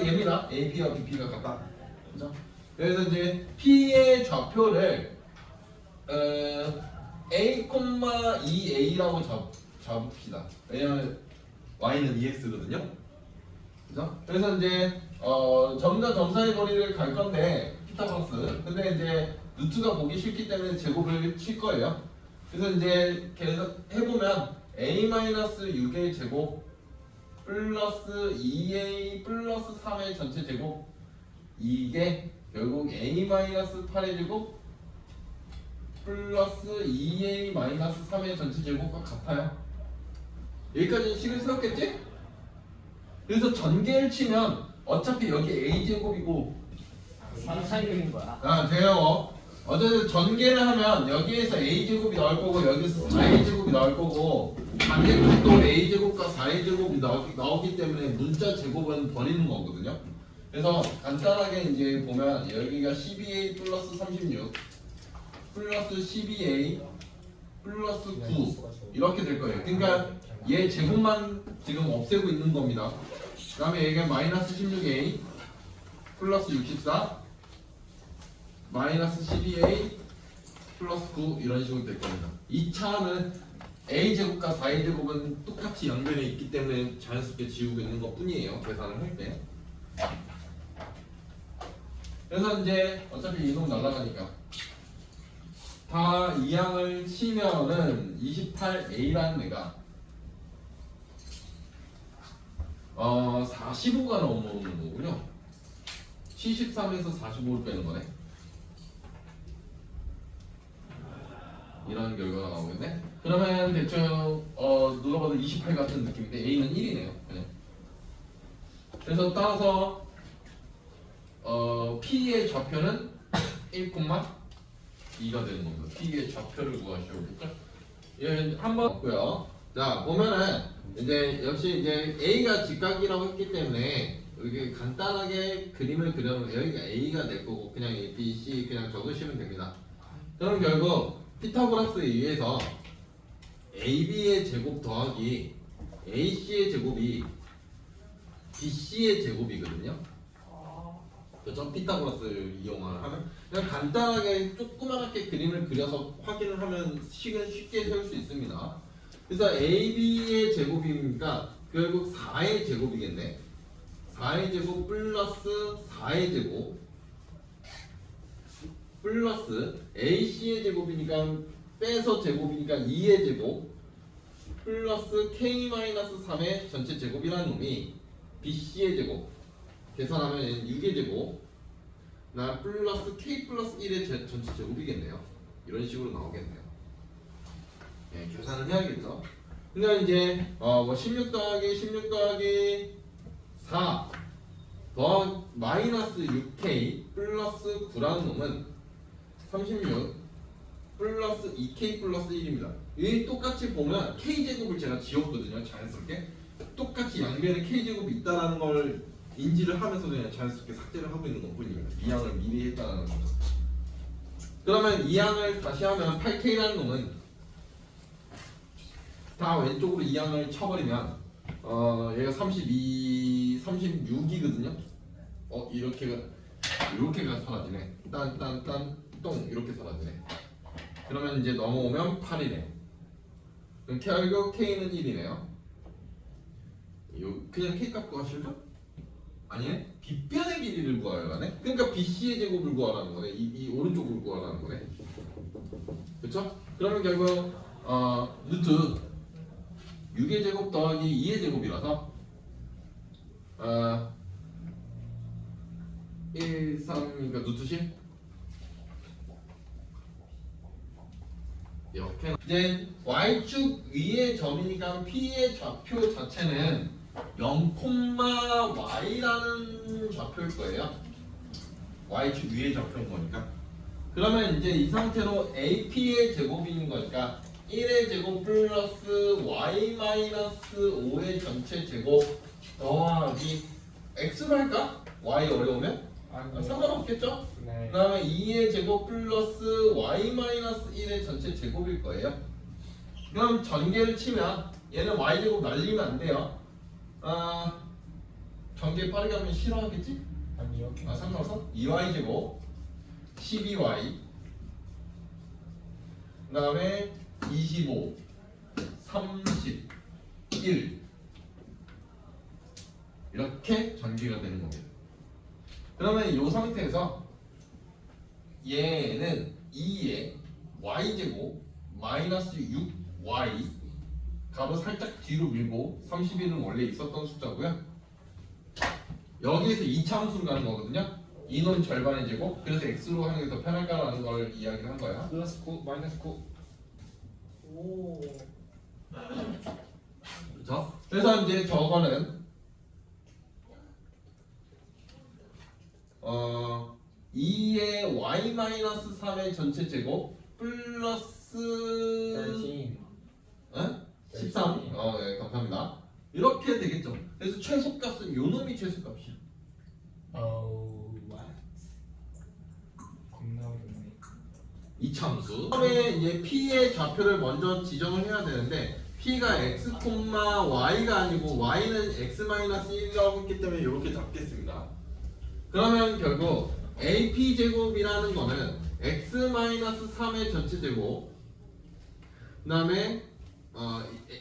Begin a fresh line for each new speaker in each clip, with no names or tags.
얘입니다. AP와 BP가 같다. 그죠? 그래서 이제 P의 좌표를 A, 2A라고 잡읍시다. 왜냐면 Y는 EX거든요. 그죠? 그래서 이제 점과 점 사이 거리를 갈 건데 피타고라스. 근데 이제 루트가 보기 싫기 때문에 제곱을 칠 거예요. 그래서 이제 계속 해보면 A-6의 제곱 플러스 2A 플러스 3의 전체 제곱 이게 결국 A-8의 제곱 플러스 2A-3의 전체 제곱과 같아요. 여기까지는 식을 세웠겠지? 그래서 전개를 치면 어차피 여기 A제곱이고
상상력인 거야.
돼요. 어쨌든 전개를 하면 여기에서 A제곱이 나올 거고 여기서 4A제곱이 나올 거고 반대쪽도 A제곱과 4A제곱이 나오기 때문에 문자 제곱은 버리는 거거든요. 그래서 간단하게 이제 보면 여기가 12A 플러스 36 플러스 12A 플러스 9 이렇게 될 거예요. 그러니까 얘 제곱만 지금 없애고 있는 겁니다. 그 다음에 여기가 마이너스 16A 플러스 64 마이너스 12A 플러스 9 이런 식으로 될 겁니다. 이 차는 A제곱과 4A제곱은 똑같이 연결해 있기 때문에 자연스럽게 지우고 있는 것 뿐이에요. 계산을 할 때. 그래서 이제 어차피 이놈 날라가니까 다 이항을 치면은 28A라는 애가 45가 넘어오는 거군요. 73에서 45를 빼는 거네. 이런 결과가 나오겠네. 그러면 대충 눌러봐도 28 같은 느낌인데 A는 1이네요. 그냥. 그래서 따라서 P의 좌표는 1,2가 되는 겁니다. P의 좌표를 구하시오겠죠? 예, 한번 없고요. 자 보면은 이제 역시 이제 A가 직각이라고 했기 때문에 이렇게 간단하게 그림을 그려놓으면 여기가 A가 될 거고 그냥 A, B, C 그냥 적으시면 됩니다. 그럼 결국 피타고라스에 의해서 AB의 제곱 더하기 AC의 제곱이 BC의 제곱이거든요. 그렇죠? 피타고라스를 이용하면 그냥 간단하게 조그맣게 그림을 그려서 확인을 하면 식은 쉽게 세울 수 있습니다. 그래서 AB의 제곱이니까 결국 4의 제곱이겠네. 4의 제곱 플러스 4의 제곱 플러스 AC의 제곱이니까 빼서 제곱이니까 2의 제곱 플러스 K-3의 전체 제곱이라는 놈이 BC의 제곱 계산하면 6의 제곱 나 플러스 K 플러스 1의 전체 제곱이겠네요. 이런 식으로 나오겠네요. 네, 계산을 해야겠죠. 그러니까 이제 뭐 16 더하기 4 더하기 마이너스 6K 플러스 9라는 놈은 36 플러스 2K 플러스 1입니다. 이 똑같이 보면 K제곱을 제가 지웠거든요. 자연스럽게 똑같이 양변에 K제곱이 있다는 걸 인지를 하면서 그냥 자연스럽게 삭제를 하고 있는 것 뿐입니다. 이항을 미리 했다는 거죠. 그러면 이항을 다시 하면 8K라는 놈은 다 왼쪽으로 이항을 쳐버리면 얘가 36이거든요. 이렇게가 사라지네. 똥 이렇게 사라지네. 그러면 이제 넘어오면 8이네. 그럼 결국 K는 1이네요. 그냥 K 값 구하실까? 아니네. 빗변의 길이를 구하라네. 그러니까 BC의 제곱을 구하라는 거네. 이 오른쪽을 구하라는 거네. 그렇죠? 그러면 결국 루트 6의 제곱 더하기 2의 제곱이라서 1, 3, 그러니까 루트 10 이렇게 이제 y축 위의 점이니까 p의 좌표 자체는 0,y라는 좌표일 거예요. y축 위의 좌표인 거니까. 그러면 이제 이 상태로 ap의 제곱인 거니까 1의 제곱 플러스 y-5의 전체 제곱 더하기 x로 할까? y 어려우면? 상관없겠죠?
네.
그 다음에 2의 제곱 플러스 y-1의 전체 제곱일 거예요. 그럼 전개를 치면 얘는 y제곱 날리면 안 돼요. 전개 빠르게 하면 싫어하겠지?
아니요.
아 상관없어? 2y 제곱 12y 그 다음에 25 31 이렇게 전개가 되는 겁니다. 그러면 이 상태에서 얘는 2에 y제곱 마이너스 6y 값을 살짝 뒤로 밀고 31은 원래 있었던 숫자고요. 여기에서 이차함수를 가는 거거든요. 이놈 절반의 제곱. 그래서 x로 하는 게 더 편할까라는 걸 이야기를 한 거야.
플러스 9 마이너스 9.
오.
그렇죠? 그래서 이제 저거는 2의 y-3의 전체 제곱 플러스
13.
13. 네, 감사합니다. 이렇게 되겠죠. 그래서 최소값은 요 놈이 최소값이야.
what? 겁나 어렵네.
이차함수. 처음에 이제 p의 좌표를 먼저 지정을 해야 되는데 p가 x, y가 아니고 y는 x-1이라고 했기 때문에 이렇게 잡겠습니다. 그러면 결국 AP 제곱이라는 거는 x-3의 전체 제곱 그 다음에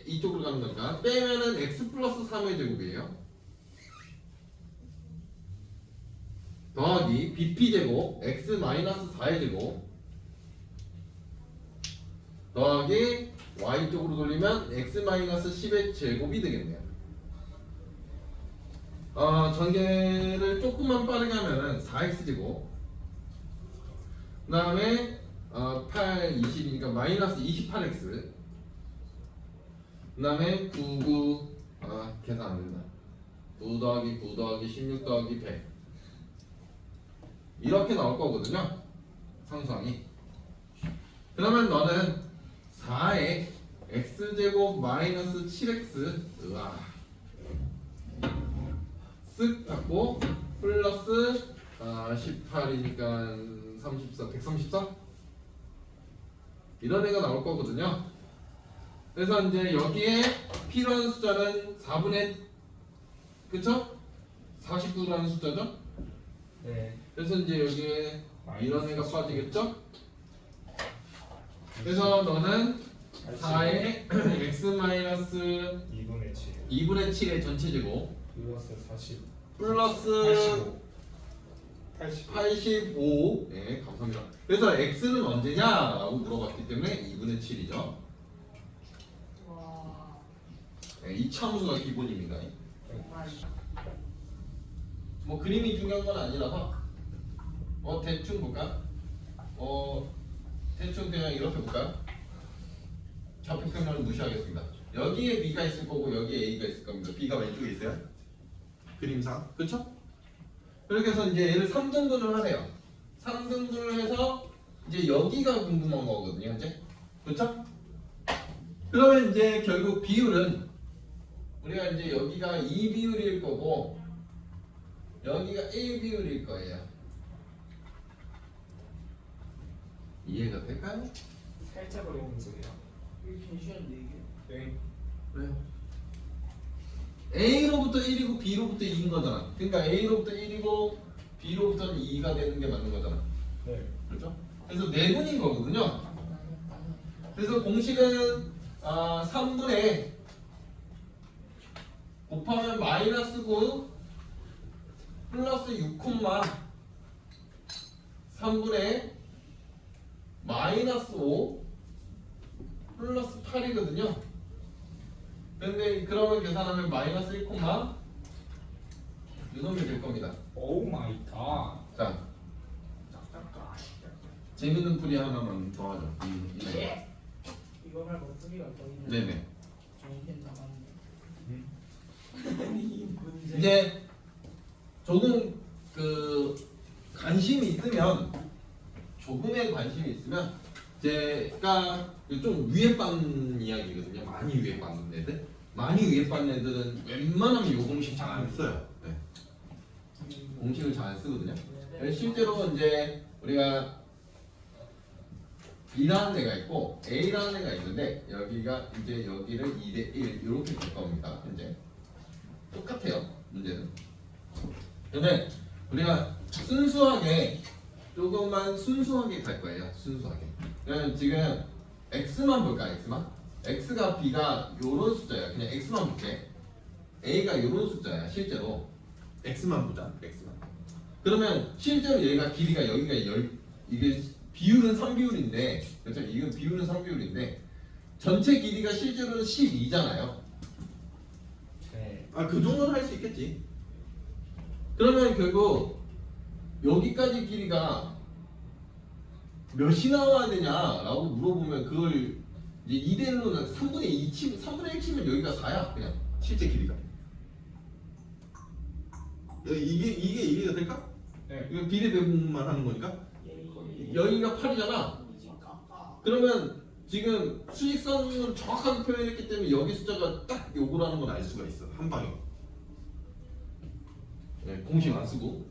이쪽으로 가는 거니까 빼면은 x 플러스 3의 제곱이에요. 더하기 BP 제곱 x 마이너스 4의 제곱 더하기 y 쪽으로 돌리면 x 마이너스 10의 제곱이 되겠네요. 전개를 조금만 빠르게 하면은 4x 제곱 그 다음에 8, 20이니까 마이너스 28x 그 다음에 9, 9 계산 안 된다. 9 더하기 9 더하기 16 더하기 100 이렇게 나올 거거든요. 상수항이. 그러면 너는 4에 x제곱 마이너스 7x 으아 쓱 갖고 플러스 18이니까 34, 134 이런 애가 나올 거거든요. 그래서 이제 여기에 필요한 숫자는 4분의 그쵸? 49라는 숫자죠?
네.
그래서 이제 여기에 이런 애가 빠지겠죠? 그래서 너는 4의 x-2분의
2분의 7.
7의 전체 제곱
플러스 40.
플러스
85.
85 네, 감사합니다. 그래서 x는 언제냐라고 물어봤기 때문에 2분의 7이죠.
와.
네, 이 참수가 기본입니다.
정말.
뭐 그림이 중요한 건 아니라서 대충 볼까? 대충 그냥 이렇게 볼까요? 좌표평면을 무시하겠습니다. 여기에 b가 있을 거고 여기에 a가 있을 겁니다. b가 왼쪽에 있어요. 그림상 그쵸? 그렇게 해서 이제 얘를 3등분을 하네요. 3등분을 해서 이제 여기가 궁금한 거거든요. 이제 그쵸? 그러면 이제 결국 비율은 우리가 이제 여기가 2 비율일 거고 여기가 1 비율일 거예요. 이해가 될까요?
살짝 어려운 소리야.
이게 괜찮은데 이게?
네.
왜요? A로부터 1이고 B로부터 2인 거잖아. 그러니까 A로부터 1이고 B로부터는 2가 되는 게 맞는 거잖아.
네.
그렇죠? 그래서 네분인 거거든요. 그래서 공식은 3분의 곱하면 마이너스 9 플러스 6, 3분의 마이너스 5 플러스 8이거든요. 근데 그러면 계산하면 마이너스 1, 이놈이 될 겁니다.
오 마이 갓.
자,
짝짝짝.
재밌는 풀이 하나만 더 하죠.
예? 이거 말고 소리가 더 있는.
네네.
정신 나갔네.
음?
이 문제.
이제 조금 관심이 있으면 조금의 관심이 있으면 제가 좀 위에 빠는 이야기거든요. 많이 위에 빠는 애들. 많이 위에 빠는 애들은 웬만하면 요 공식 잘 안 써요. 네. 공식을 잘 안 쓰거든요. 실제로 이제 우리가 B라는 애가 있고 A라는 애가 있는데 여기가 이제 여기를 2대 1 이렇게 될 겁니다. 현재 똑같아요. 문제는. 근데 우리가 순수하게 조금만 순수하게 갈 거예요. 순수하게. 그러면 지금 x만 볼까? x가 b가 요런 숫자야. 그냥 x만 볼게. a가 요런 숫자야. 실제로 x만 보자. x만. 그러면 실제로 얘가 길이가 여기가 이게 비율은 3비율인데 그렇죠? 이건 비율은 3비율인데 전체 길이가 실제로는 12잖아요.
네.
아, 그 정도는 할 수 있겠지. 그러면 결국 여기까지 길이가 몇이 나와야 되냐라고 물어보면 그걸 이제 2대1로는 3분의 2 3분의 1 치면 여기가 4야. 그냥 실제 길이가. 이게 될까?
네.
이거 비례 배분만 하는 거니까. 여기가 8이잖아. 그러면 지금 수직선을 정확하게 표현했기 때문에 여기 숫자가 딱 요거라는 건 알 수가 있어. 한 방에. 네, 공식 안 쓰고.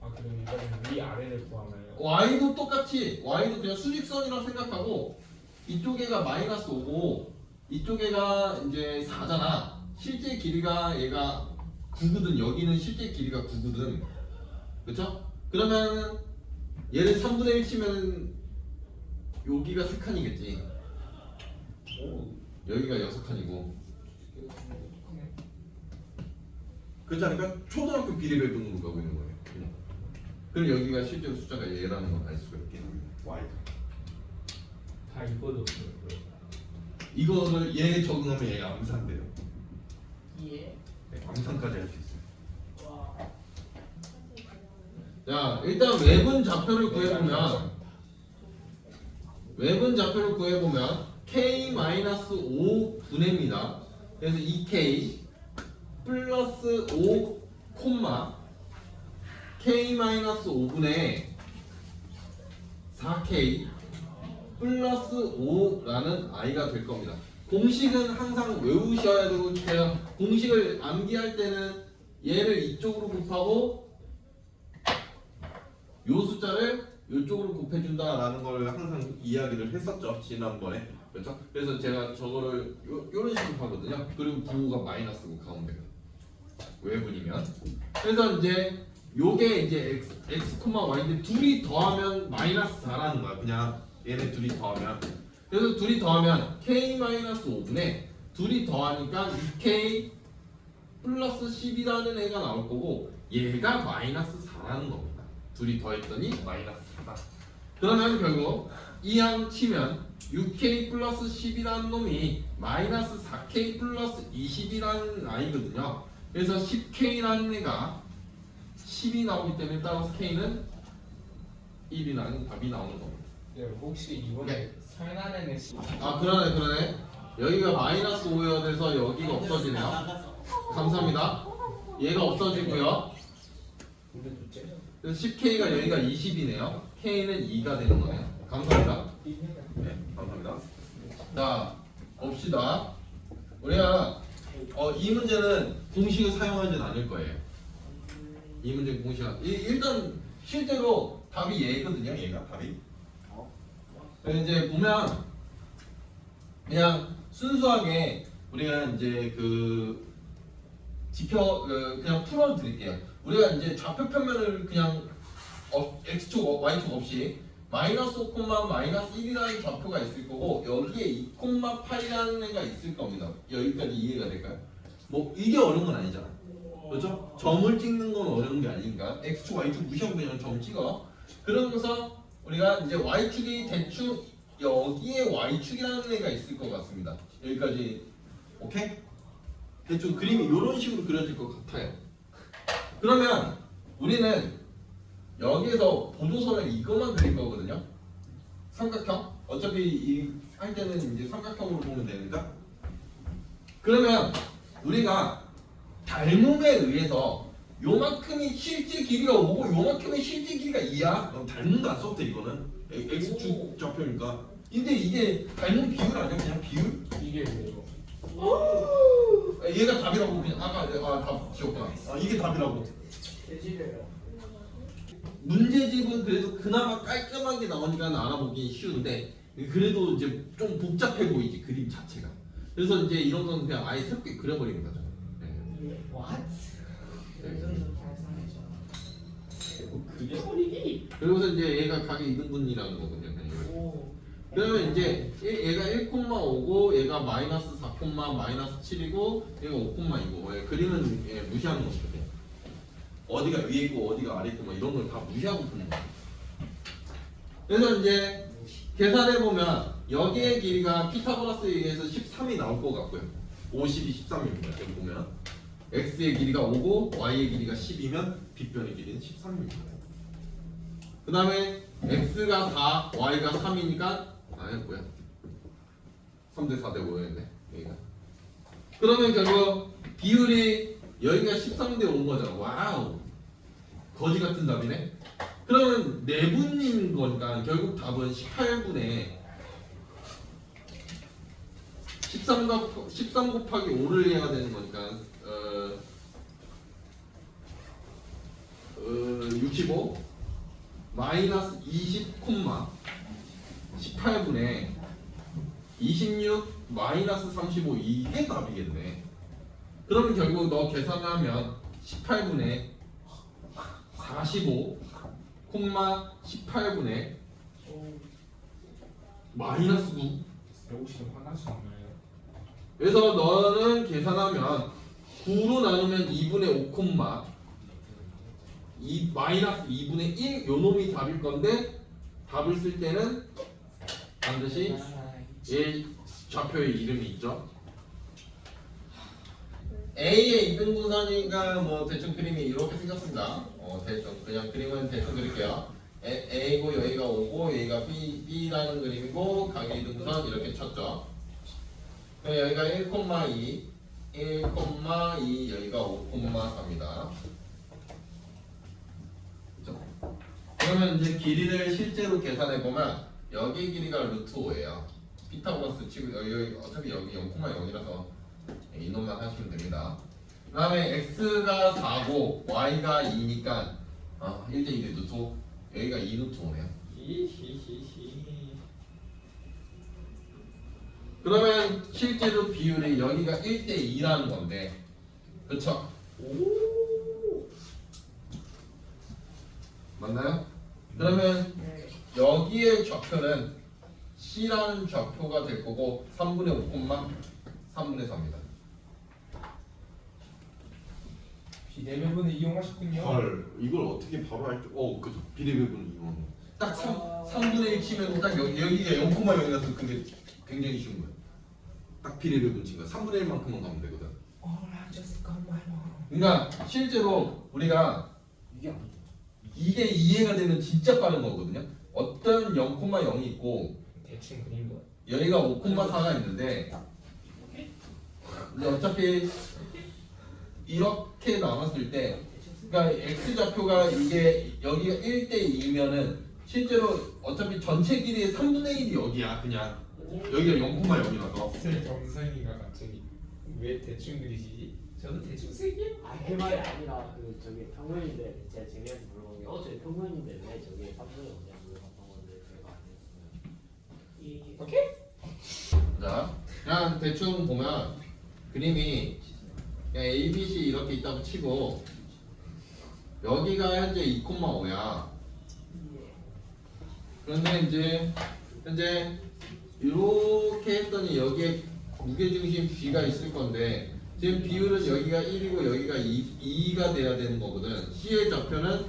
아 그럼 이거는 위 아래를 구하나요?
y도 똑같이 y도 그냥 수직선이라고 생각하고 이쪽에가 마이너스 5고 이쪽에가 이제 4잖아. 실제 길이가 얘가 9거든. 여기는 실제 길이가 9거든. 그쵸? 그러면 얘를 3분의 1 치면 여기가 3칸이겠지.
오.
여기가 6칸이고. 그렇지 않으니까 초등학교 비례 배분으로 가고 있는 거예요. 그럼 여기가 실제로 숫자가 얘라는 걸 알 수가 있겠네. y.
다 이거도
이거를 얘 적응하면 얘가 암산돼요.
예.
네, 암산까지 할 수 있어요.
와.
자, 일단 외분 좌표를 구해보면 k-5분의입니다. 그래서 2k 플러스 5 콤마 k-5분의 4k 플러스 5라는 i가 될 겁니다. 공식은 항상 외우셔야 되고 제가 공식을 암기할 때는 얘를 이쪽으로 곱하고 요 숫자를 이쪽으로 곱해준다라는 걸 항상 이야기를 했었죠. 지난번에. 그렇죠? 그래서 제가 저거를 요런 식으로 하거든요. 그리고 부호가 마이너스고 가운데가 외분이면. 그래서 이제 요게 이제 x, y인데 둘이 더하면 마이너스 4라는 거야. 그냥 얘네 둘이 더하면. 그래서 둘이 더하면 k-5분에 둘이 더하니까 2k 플러스 10이라는 애가 나올 거고 얘가 마이너스 4라는 겁니다. 둘이 더했더니 마이너스 4다. 그러면 결국 이항 치면 6k 플러스 10이라는 놈이 마이너스 4k 플러스 20이라는 아이거든요. 그래서 10k라는 애가 10이 나오기 때문에 따라서 k는 1이라는 답이 나오는 겁니다.
네, 혹시 이번에 설날에는
아, 그러네. 여기가 마이너스 5여야 돼서 여기가 없어지네요. 감사합니다. 얘가 없어지고요.
근데 둘째
그래서 10k가 여기가 20이네요. k는 2가 되는 거네요. 감사합니다. 네, 감사합니다. 자, 봅시다. 우리가 이 문제는 공식을 사용하진 않을 거예요. 이 문제 공식은 일단 실제로 답이 얘거든요. 얘가 답이. 그래서 이제 보면 그냥 순수하게 우리가 이제 그냥 풀어 드릴게요. 우리가 이제 좌표 편면을 그냥 x축, y축 없이 마이너스 5, 마이너스 1이라는 좌표가 있을 거고 여기에 2,8이라는 애가 있을 겁니다. 여기까지 이해가 될까요? 뭐 이게 어려운 건 아니잖아. 그렇죠? 점을 찍는 건 어려운 게 아닌가? x축, y축 무시하고 그냥 점 찍어. 그러면서 우리가 이제 y축이 대충 여기에 y축이라는 애가 있을 것 같습니다. 여기까지 오케이? 대충 그림이 이런 식으로 그려질 것 같아요. 그러면 우리는 여기에서 보조선을 이것만 그릴 거거든요. 삼각형. 어차피 할 때는 이제 삼각형으로 보면 되니까. 그러면 우리가 닮음에 의해서 요만큼이 실제 길이가 5고 요만큼이 실제 길이가 2야. 그럼 닮음도 안 써도 돼 이거는. x축 좌표니까. 근데 이게 닮음 비율 아니야? 그냥 비율?
이게 왜요?
얘가 답이라고 그냥 답 지웠구나. 이게 답이라고.
개지래요.
문제집은 그래도 그나마 깔끔하게 나오니까 알아보기 쉬운데 그래도 이제 좀 복잡해 보이지 그림 자체가. 그래서 이제 이런 건 그냥 아예 새롭게 그려버리는 거죠. 네.
What?
네.
잘
죽여버리기.
그리고서 이제 얘가 각의 이등분이라는 거거든요. 그냥 이렇게.
오.
그러면 이제 얘가 1,5고 얘가 마이너스 4, 마이너스 7이고 얘가 5,2고 예, 그림은 예, 무시하는 거거든요. 어디가 위에 있고 어디가 아래 있고 막 이런 걸 다 무시하고 푸는 거예요. 그래서 이제 계산해 보면 여기의 길이가 피타고라스에 의해서 13이 나올 것 같고요. 50이 13입니다. 여기 보면 x의 길이가 5고 y의 길이가 10이면 빗변의 길이는 13입니다. 그 다음에 x가 4, y가 3이니까 뭐야? 3대 4대 5였네 여기가. 그러면 결국 비율이 여기가 13대 5인 거잖아. 와우, 거지 같은 답이네. 그러면 네분인 거니까 결국 답은 18분의 13 곱하기 5를 해야 되는 거니까 65 마이너스 20 18분의 26 마이너스 35 이게 답이겠네. 그러면 결국 너 계산하면 18분의 45 18분의 마이너스 9.
혹시 화나지 않나요?
그래서 너는 계산하면 9로 나누면 2분의 5 마이너스 2분의 1 요놈이 답일 건데 답을 쓸 때는 반드시 얘 좌표에 이름이 있죠. A의 이등분선이니까 뭐 대충 그림이 이렇게 생겼습니다. 대충 그냥 그림은 대충 그릴게요. A고 여기가 5고 여기가 B라는 그림이고 각의 이등분선 이렇게 쳤죠. 여기가 1,2 여기가 5,4입니다. 그러면 이제 길이를 실제로 계산해 보면 여기 길이가 루트 5예요. 피타고라스 치고 여기 어차피 여기 0,0이라서 이놈만 하시면 됩니다. 그 다음에 x가 4고 y가 2니까 1대1의 루트 5 여기가 2 루트 5네요. 그러면 실제로 비율이 여기가 1대2라는 건데 그쵸? 맞나요? 그러면
네.
여기의 좌표는 C라는 좌표가 될 거고 3분의 5, 3분의 4입니다.
비대면분을 이용하셨군요.
헐, 이걸 어떻게 바로 할지. 그죠. 비례배분 이용. 딱 3분의 1 치면 딱 여기가 0,0이라서 그게 굉장히 쉬운 거예요. 딱 비례배분 친 거. 3분의 1만큼만 가면 되거든. 그러니까 실제로 우리가 이게 이해가 되면 진짜 빠른 거거든요. 어떤 0,0이 있고
대충 그린 거.
여기가 5,4가 있는데 근데 어차피 이렇게 나눴을 때 그러니까 x 좌표가 이게 여기가 1대2면은 실제로 어차피 전체 길이의 3분의 1이 여기야. 그냥 여기가 0,0이라서
정상이가 갑자기 왜 대충 그리시지? 저도 대충 세게.
그 말이 아니라 그 저기 평면인데 제가 재미한테 물어본 게 저기 평면인데 왜 저기 3분의 5냐 물어봤던 건데 제가 안 했으면
오케이?
자, 그냥 대충 보면 그림이 그냥 A, B, C 이렇게 있다고 치고 여기가 현재 2,5야. 그런데 이제 현재 이렇게 했더니 여기에 무게중심 B가 있을 건데 지금 비율은 여기가 1이고 여기가 2가 돼야 되는 거거든. C의 좌표는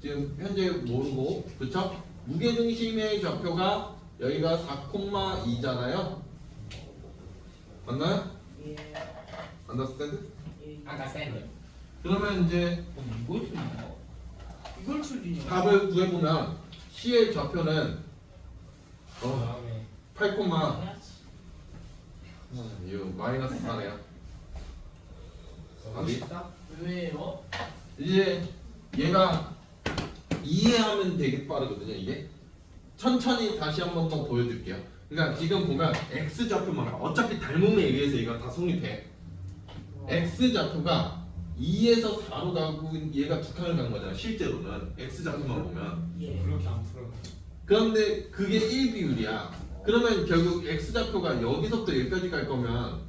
지금 현재 모르고 그쵸? 무게중심의 좌표가 여기가 4,2잖아요. 맞나요?
예.
understand?
예.
아까 쌤.
그러면 이제
이걸 추리냐?
답을 구해보면 C의 좌표는
다음에
8, 이거 마이너스 4네요. 답이?
왜요?
이제 얘가 이해하면 되게 빠르거든요. 이게 천천히 다시 한 번 더 보여줄게요. 그러니까 지금 보면 x 좌표만 어차피 닮음에 의해서 얘가 다 성립해. x 좌표가 2에서 4로 가고 얘가 두 칸을 간 거잖아. 실제로는 x 좌표만 보면.
예.
그렇게 안 풀어.
그런데 그게 1 비율이야. 그러면 결국 x 좌표가 여기서부터 여기까지 갈 거면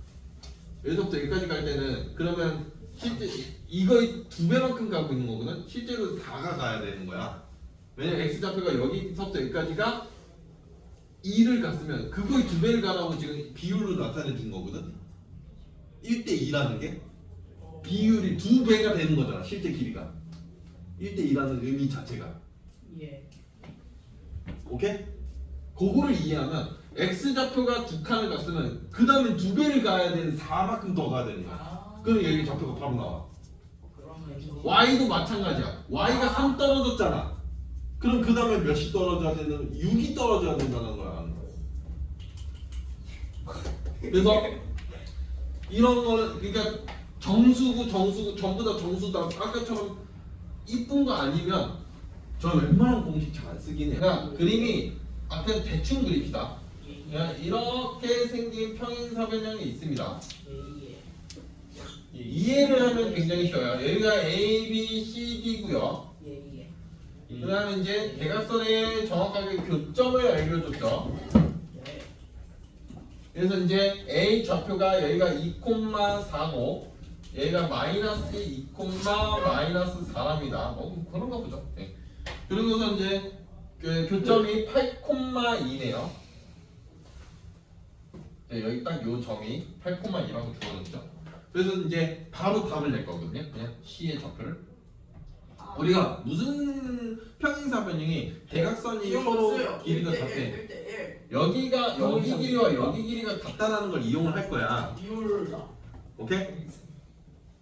여기서부터 여기까지 갈 때는 그러면 실제 이거의 2배만큼 가고 있는 거거든. 실제로 4가 가야 되는 거야. 왜냐면 x 좌표가 여기서부터 여기까지가 2를 갔으면 그거의 2배를 가라고 지금 비율로 나타내 준 거거든. 1대 2라는 게 비율이 2배가 되는 거잖아. 실제 길이가 1대 2라는 의미 자체가.
예.
오케이? 그거를 이해하면 x 좌표가 2칸을 갔으면 그 다음에 2배를 가야 되는 4만큼 더 가야 되는 거야.
아.
그럼 여기 좌표가 바로 나와.
그러면 저
y도 마찬가지야. y가 3 떨어졌잖아. 그럼 그 다음에 몇이 떨어져야 되는 6이 떨어져야 된다는 거야. 그래서 이런 거는 그러니까 정수고 전부 다 정수다. 아까처럼 이쁜 거 아니면 저 웬만한 공식 잘 안 쓰긴 해요. 그러니까 그림이 아까 대충 그립시다. 그냥 이렇게 생긴 평행사변형이 있습니다.
예.
이해를 하면 굉장히 쉬워요. 여기가 A, B, C, D고요.
예.
그 다음에 이제 대각선의 정확하게 교점을 알려줬죠.
네.
그래서 이제 A 좌표가 여기가 2,4고 얘가 마이너스 2, 마이너스 4랍니다. 뭐 그런가 보죠. 네. 그리고서 이제 그 교점이 8,2네요. 네, 여기 딱 요 점이 8,2라고 주어졌죠. 그래서 이제 바로 답을 낼 거거든요. 그냥 C의 좌표를. 우리가 무슨 평행사변형이 대각선이 서로 길이가 같대.
1대1.
여기가 여기 길이와 여기 길이가 같다라는 걸 이용을 할 거야.
비율다.
오케이?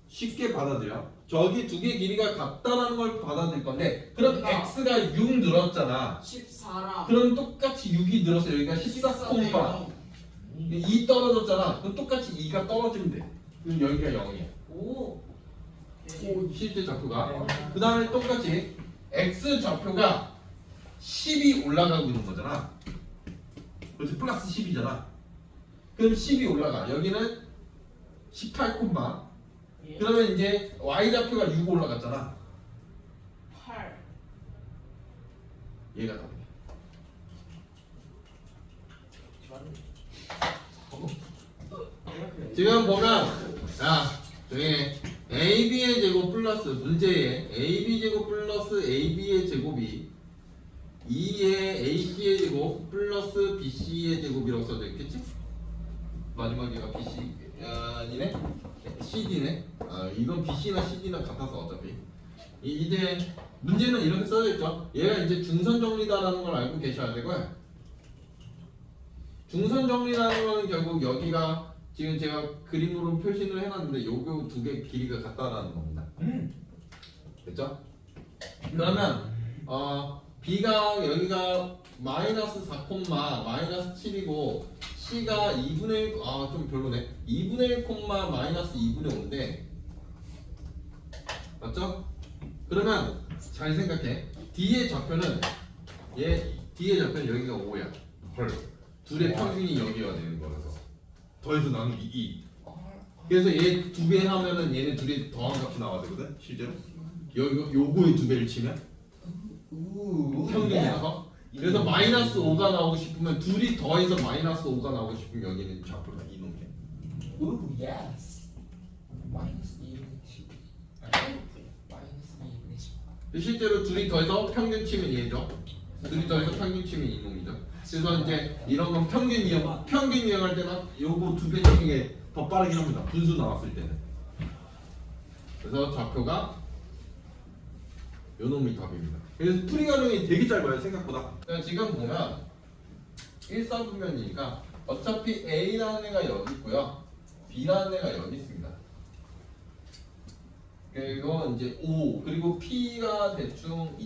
쉽게 받아들여. 저기 두 개 길이가 같다라는 걸 받아들일 건데 그럼 x가 6 늘었잖아.
14라.
그럼 똑같이 6이 늘었어. 여기가 14콤마 2 떨어졌잖아. 그럼 똑같이 2가 떨어지면 돼. 그럼 여기가 0이야.
오.
실제 좌표가. 그 다음에 똑같이 x 좌표가 10이 올라가고 있는 거잖아. 그래서 플러스 10이잖아. 그럼 10이 올라가. 여기는 18 콤마.
예.
그러면 이제 y 좌표가 6 올라갔잖아.
8.
얘가 답이야. 지금 보면 저기 AB의 제곱 플러스 문제에 AB 제곱 플러스 AB의 제곱이 2의 AC의 제곱 플러스 BC의 제곱이라고 써져 있겠지? 마지막에가 BC 아니네? CD네? 이건 BC나 CD나 같아서 어차피 이제 문제는 이렇게 써져 있죠. 얘가 이제 중선 정리다라는 걸 알고 계셔야 되고요. 중선 정리라는 거는 결국 여기가 지금 제가 그림으로 표시를 해놨는데 요거 두 개 길이가 같다라는 겁니다. 됐죠? 그러면 B가 여기가 마이너스 4, 마이너스 7이고 C가 2분의 1, 좀 별로네. 2분의 1, 마이너스 2분의 5인데 맞죠? 그러면 잘 생각해. D의 좌표는 D의 좌표는 여기가 5야. 헐. 둘의 평균이 여기가 되는 거라서 더해서 나누기 2. 그래서 얘 두 배 하면은 얘네 둘이 더한 값이 나와야 되거든 실제로. 요거의 두 배를 치면 평균이라서. 그래서 마이너스 5가 나오고 싶으면 둘이 더해서 마이너스 5가 나오고 싶으면 여기는 좌표가 이놈이야.
오, 예스. 마이너스 2분의 10. 마이너스 2분의 10.
실제로 둘이 더해서 평균 치면 얘죠. 둘이 더해서 평균 치면 이놈이죠. 그래서 이제 이런 건 평균 이용할 때는 요거 두 배 치는 게 더 빠르긴 합니다. 분수 나왔을 때는. 그래서 좌표가 요 놈이 답입니다. 그래서 풀이 과정이 되게 짧아요 생각보다. 그러니까 지금 보면 1사분면이니까 어차피 A라는 애가 여기 있고요, B라는 애가 여기 있습니다. 그리고 이제 O 그리고 P가 대충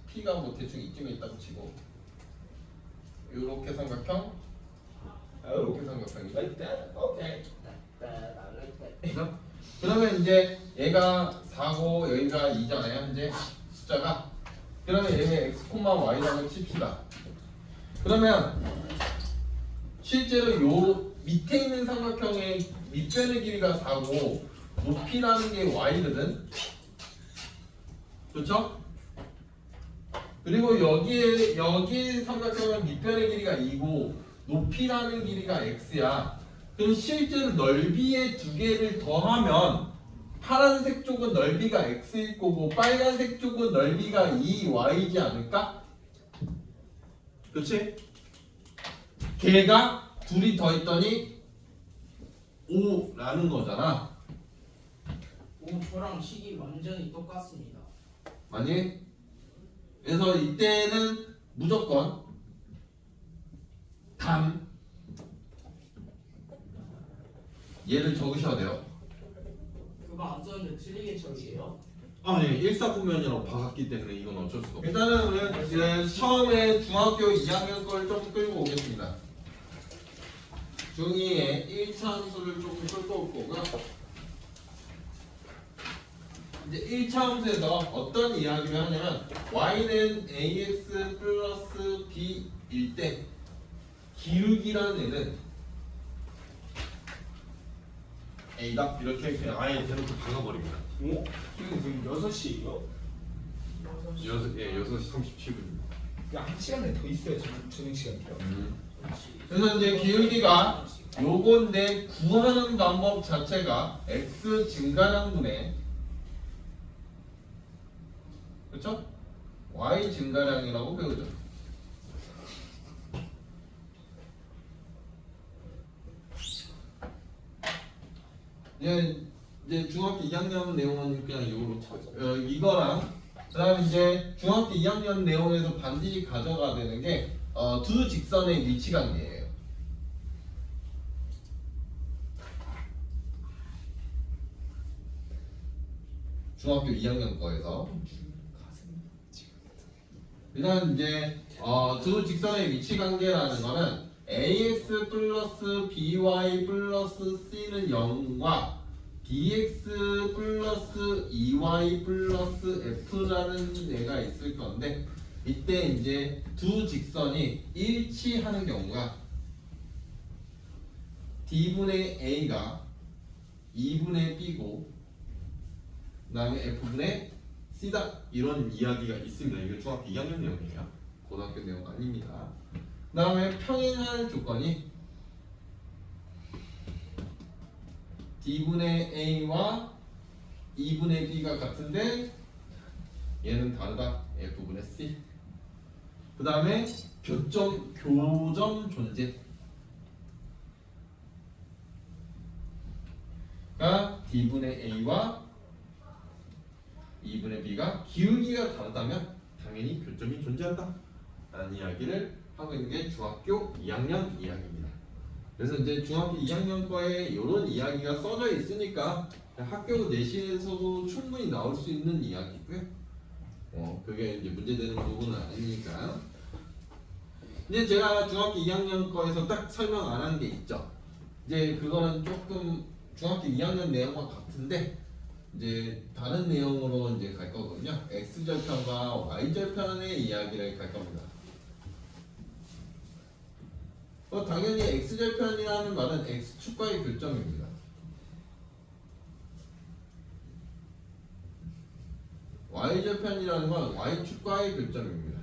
P가 뭐 대충 이쯤에 있다고 치고 요렇게 삼각형, 요렇게 삼각형이죠.
Like that? Okay.
그죠? 그러면 이제 얘가 4고 여기가 2잖아요 현재 숫자가. 그러면 얘네 x, y라고 칩시다. 그러면 실제로 요 밑에 있는 삼각형의 밑변의 길이가 4고 높이라는 게 y거든. 그렇죠? 그리고 여기에 삼각형은 밑변의 길이가 2고 높이라는 길이가 x야. 그럼 실제로 넓이의 두 개를 더하면 파란색 쪽은 넓이가 x일 거고 빨간색 쪽은 넓이가 2y이지 않을까? 그렇지? 걔가 둘이 더했더니 5라는 거잖아.
오, 저랑 식이 완전히 똑같습니다.
아니? 그래서 이때는 무조건 단 얘를 적으셔야 돼요.
그거 안 썼는데 틀리게 처리해요?
아니 일사분면이라고 박았기 때문에 이건 어쩔 수가 없어. 일단은 우리는 이제 처음에 중학교 2학년 걸 좀 끌고 오겠습니다. 중2의 1차 함수를 좀 끌고 올 거고요. 이제 1차 함수에서 어떤 이야기를 하냐면 y는 ax 플러스 b일 때 기울기라는 애는 a다 이렇게 그냥 아예 대놓고 박아버립니다.
어? 지금 6시예요?
6시 37분입니다.
그냥 한 시간 내에 더 있어요 저녁 시간이요.
그래서 이제 기울기가 요건데 구하는 방법 자체가 x 증가량분의 그렇죠? y 증가량이라고 배우죠. 이제 중학교 2학년 내용은 그냥 이거로 이거랑 그다음에 이제 중학교 2학년 내용에서 반드시 가져가야 되는 게 두 직선의 위치 관계예요. 중학교 2학년 거에서 일단 이제 두 직선의 위치 관계라는 거는 ax 플러스 by 플러스 c는 0과 dx 플러스 2y 플러스 f라는 애가 있을 건데 이때 이제 두 직선이 일치하는 경우가 d분의 a가 2분의 b고 그 다음에 f분의 c다 이런 이야기가 있습니다. 이거 중학교 2학년 내용이에요. 고등학교 내용 아닙니다. 그 다음에 평행하는 조건이 d분의 a와 2분의 b가 같은데 얘는 다르다. f분의 c. 그 다음에 교점 존재가 d분의 a와 2분의 b가 기울기가 다르다면 당연히 교점이 존재한다 라는 이야기를 하고 있는 게 중학교 2학년 이야기입니다. 그래서 이제 중학교 2학년 거에 이런 이야기가 써져 있으니까 학교 내신에서도 충분히 나올 수 있는 이야기고요. 그게 이제 문제되는 부분은 아니니까. 이제 제가 중학교 2학년 거에서 딱 설명 안 한 게 있죠. 이제 그거는 조금 중학교 2학년 내용과 같은데 이제 다른 내용으로 이제 갈 거거든요. x절편과 y절편의 이야기를 갈 겁니다. 당연히 x절편이라는 말은 x축과의 교점입니다. y절편이라는 건 y축과의 교점입니다.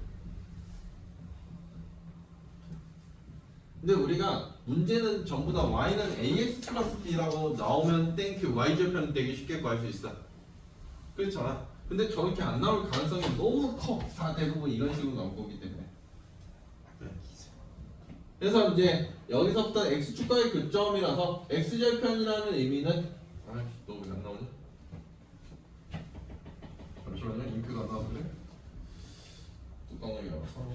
근데 우리가 문제는 전부 다 y는 ax 플러스 b라고 나오면 땡큐 y절편 되게 쉽게 구할 수 있어. 그렇잖아. 근데 저렇게 안 나올 가능성이 너무 커. 다 대부분 이런 식으로 나올 거기 때문에. 그래서 이제 여기서부터 x축과의 교점이라서 x절편이라는 의미는 아이씨 너 왜 안 나오냐? 잠시만요. 잉크가 안 나와서 그래? 뚜껑을 열어서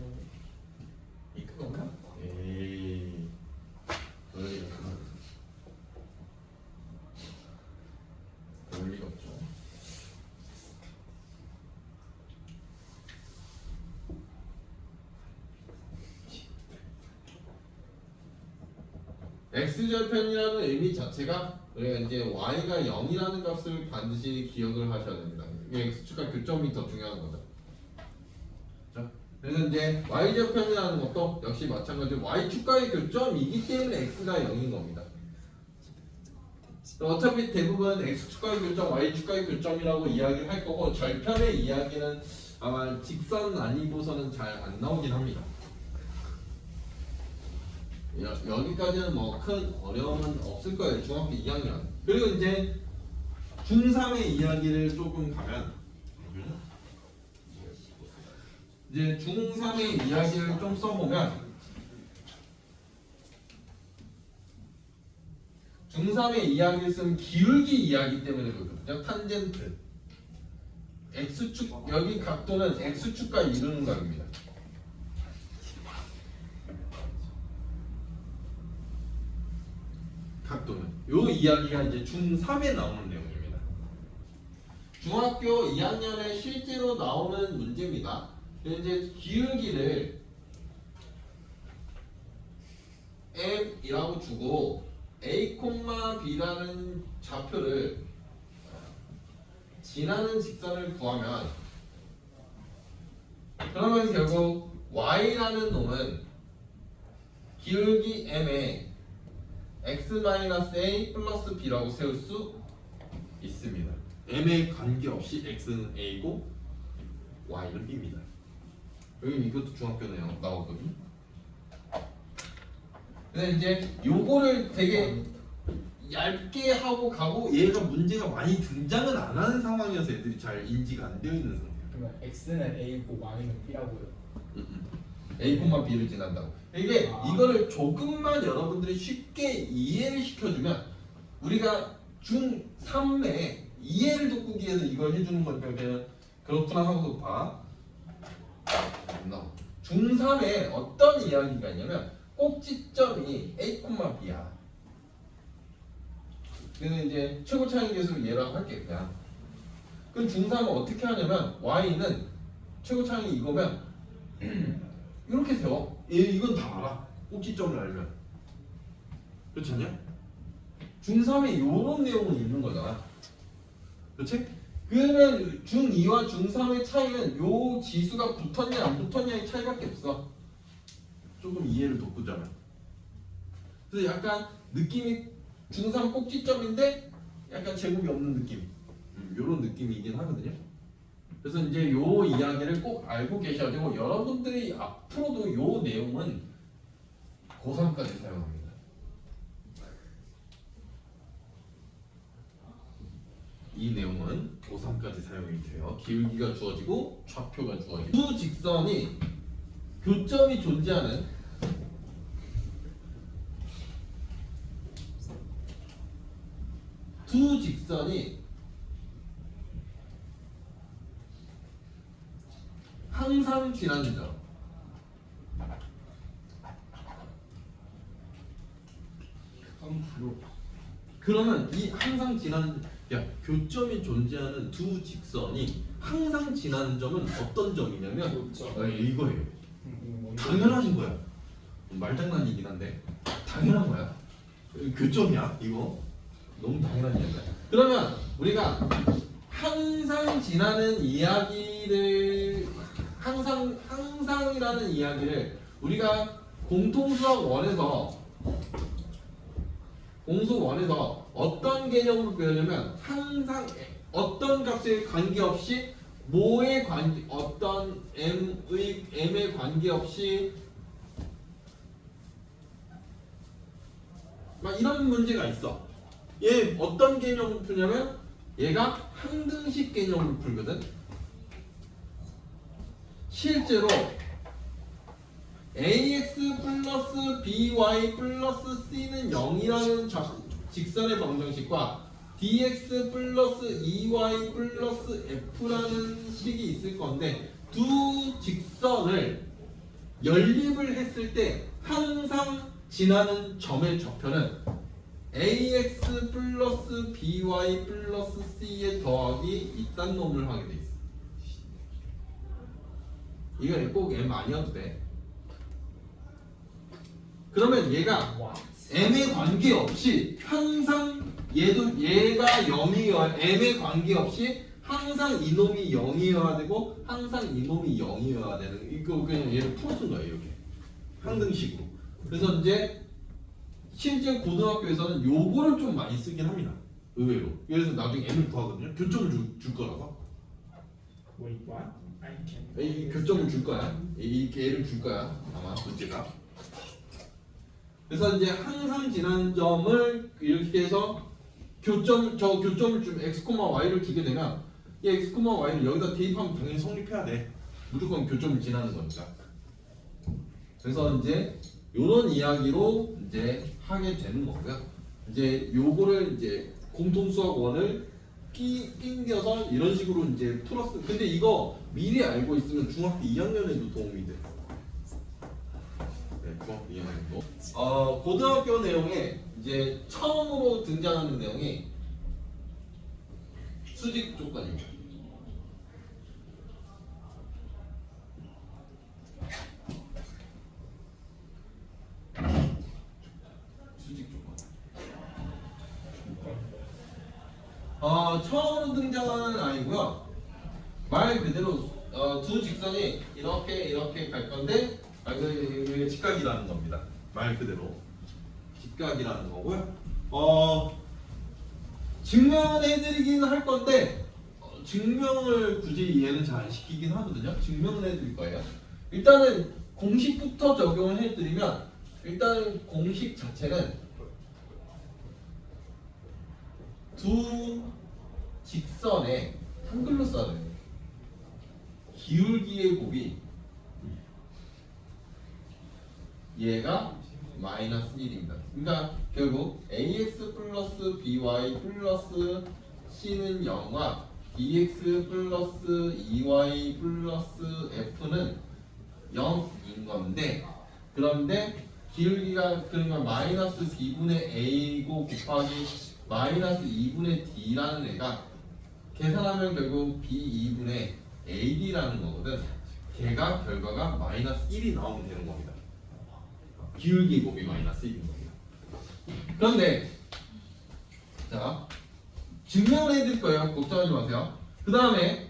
잉크가 없나? 에이 그럴 리가 없죠. x절편이라는 의미 자체가 우리가 이제 y가 0이라는 값을 반드시 기억을 하셔야 됩니다. 이게 x축과 교점이 더 중요한 거죠. 자, 그래서 이제 y절편이라는 것도 역시 마찬가지로 y축과의 교점이기 때문에 x가 0인 겁니다. 어차피 대부분 x축과의 교점, y축과의 교점이라고 이야기를 할 거고 절편의 이야기는 아마 직선 아니고서는 잘 안 나오긴 합니다. 여기까지는 뭐 큰 어려움은 없을 거예요. 중학교 2학년. 그리고 이제 중3의 이야기를 조금 가면 이제 중3의 이야기를 좀 써보면 중3의 이야기를 쓰면 기울기 이야기 때문에 그렇거든요. 탄젠트 x축 여기 각도는 x축과 이루는 각입니다. 각도는 요 이야기가 이제 중3에 나오는 내용입니다. 중학교 2학년에 실제로 나오는 문제입니다. 이제 기울기를 m이라고 주고 a, b라는 좌표를 지나는 직선을 구하면 그러면 결국 y라는 놈은 기울기 m에 x-a 플러스 b라고 세울 수 있습니다. m에 관계없이 x는 a고 y는 b입니다. 여기 이것도 중학교 내용 나오거든요. 근데 이제 요거를 되게 얇게 하고 가고 얘가 문제가 많이 등장은 안 하는 상황이어서 애들이 잘 인지가 안 되어 있는 상태예요.
그러면 x는 a고 y는 b라고요.
A, B를 지난다고. 이게 이거를 조금만 여러분들이 쉽게 이해를 시켜주면 우리가 중3에 이해를 돕기 위해서 이걸 해주는 거니까 그냥 그렇구나 하고서 봐. 중3에 어떤 이야기가 있냐면 꼭지점이 A, B야. 그래서 이제 최고 차이 계수를 얘라고 할게 그냥. 그럼 중3은 어떻게 하냐면 y는 최고 차이 이거면 이렇게 세워. 이건 다 알아. 꼭지점을 알면. 그렇지 않냐? 중3에 요런 내용을 읽는 거잖아. 그렇지? 그러면 중2와 중3의 차이는 요 지수가 붙었냐 안 붙었냐의 차이밖에 없어. 조금 이해를 돕고자면. 그래서 약간 느낌이 중3 꼭지점인데 약간 제곱이 없는 느낌. 요런 느낌이긴 하거든요. 그래서 이제 요 이야기를 꼭 알고 계셔야 되고 여러분들이 앞으로도 요 내용은 고3까지 사용합니다. 이 내용은 고3까지 사용이 돼요. 기울기가 주어지고 좌표가 주어지고 두 직선이 교점이 존재하는 두 직선이 항상 지나는 점. 그러면 이 항상 지나는 교점이 존재하는 두 직선이 항상 지나는 점은 어떤 점이냐면 이거예요. 당연한 거야. 말장난이긴 한데 당연한 거야. 교점이야 이거. 너무 당연한 이야기야. 그러면 우리가 항상 지나는 이야기를 항상이라는 이야기를 우리가 공통수학 원에서 공수 원에서 어떤 개념으로 배우냐면 항상 어떤 값에 관계없이 뭐에 관계 어떤 m에 관계없이 막 이런 문제가 있어. 얘 어떤 개념으로 푸냐면 얘가 항등식 개념으로 풀거든. 실제로 ax 플러스 by 플러스 c는 0이라는 직선의 방정식과 dx 플러스 2y 플러스 f라는 식이 있을 건데 두 직선을 연립을 했을 때 항상 지나는 점의 좌표는 ax 플러스 by 플러스 c의 더하기 이딴 놈을 하게 돼 있어. 이거 꼭 m 아니어도 돼. 그러면 얘가 m에 관계없이 항상 얘가 0이어야 m에 관계없이 항상 이놈이 0이어야 되고 항상 이놈이 0이어야 되는 이거 그냥 얘를 풀어준 거야 이렇게 항등식으로. 그래서 이제 실제 고등학교에서는 요거를 좀 많이 쓰긴 합니다. 의외로. 그래서 나중에 m을 구하거든요. 교점을 줄 거라서.
Wait, what? I can't.
이 교점을 줄 거야. 이 개를 줄 거야. 아마 문제가. 그래서 이제 항상 지난 점을 이렇게 해서 교점을 좀 x, y를 주게 되면 이 x, y를 여기다 대입하면 당연히 성립해야 돼. 무조건 교점을 지나는 거니까. 그래서 이제 이런 이야기로 이제 하게 되는 거고요. 이제 요거를 이제 공통수학 원을 낑겨서 이런 식으로 이제 풀었어. 근데 이거 미리 알고 있으면 중학교 2학년에도 도움이 돼. 네, 중학교 2학년도. 고등학교 내용에 이제 처음으로 등장하는 내용이 수직 조건입니다. 수직 조건. 처음으로 등장하는 아니고요. 말 그대로 두 직선이 이렇게 갈 건데 이게 직각이라는 겁니다. 말 그대로 직각이라는 거고요. 증명은 해드리긴 할 건데 증명을 굳이 얘는 잘 안 시키긴 하거든요. 증명은 해드릴 거예요. 일단은 공식부터 적용을 해드리면 일단 공식 자체는 두 직선의 한글로 써요. 기울기의 곱이 얘가 마이너스 1입니다. 그러니까 결국 ax 플러스 by 플러스 c는 0과 bx 플러스 2y 플러스 f는 0인 건데 그런데 기울기가 그러니까 마이너스 b분의 a고 곱하기 마이너스 2분의 d라는 애가 계산하면 결국 b2분의 ad라는 거거든. 걔가 결과가 마이너스 1이 나오면 되는 겁니다. 기울기 곱이 마이너스 1인 겁니다. 그런데 자 증명을 해드릴 거예요. 걱정하지 마세요. 그 다음에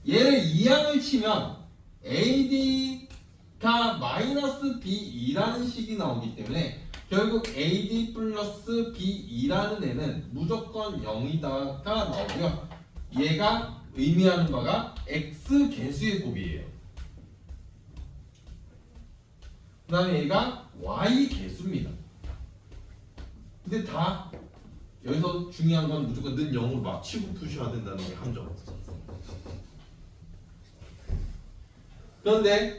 얘를 2항을 치면 AD가 마이너스 B2라는 식이 나오기 때문에 결국 AD 플러스 B2라는 애는 무조건 0이다가 나오고요. 얘가 의미하는 바가 X 개수의 곱이에요. 그 다음에 얘가 Y 개수입니다. 근데 다 여기서 중요한 건 무조건 는 0으로 맞추고 푸셔야 된다는 게 함정. 그런데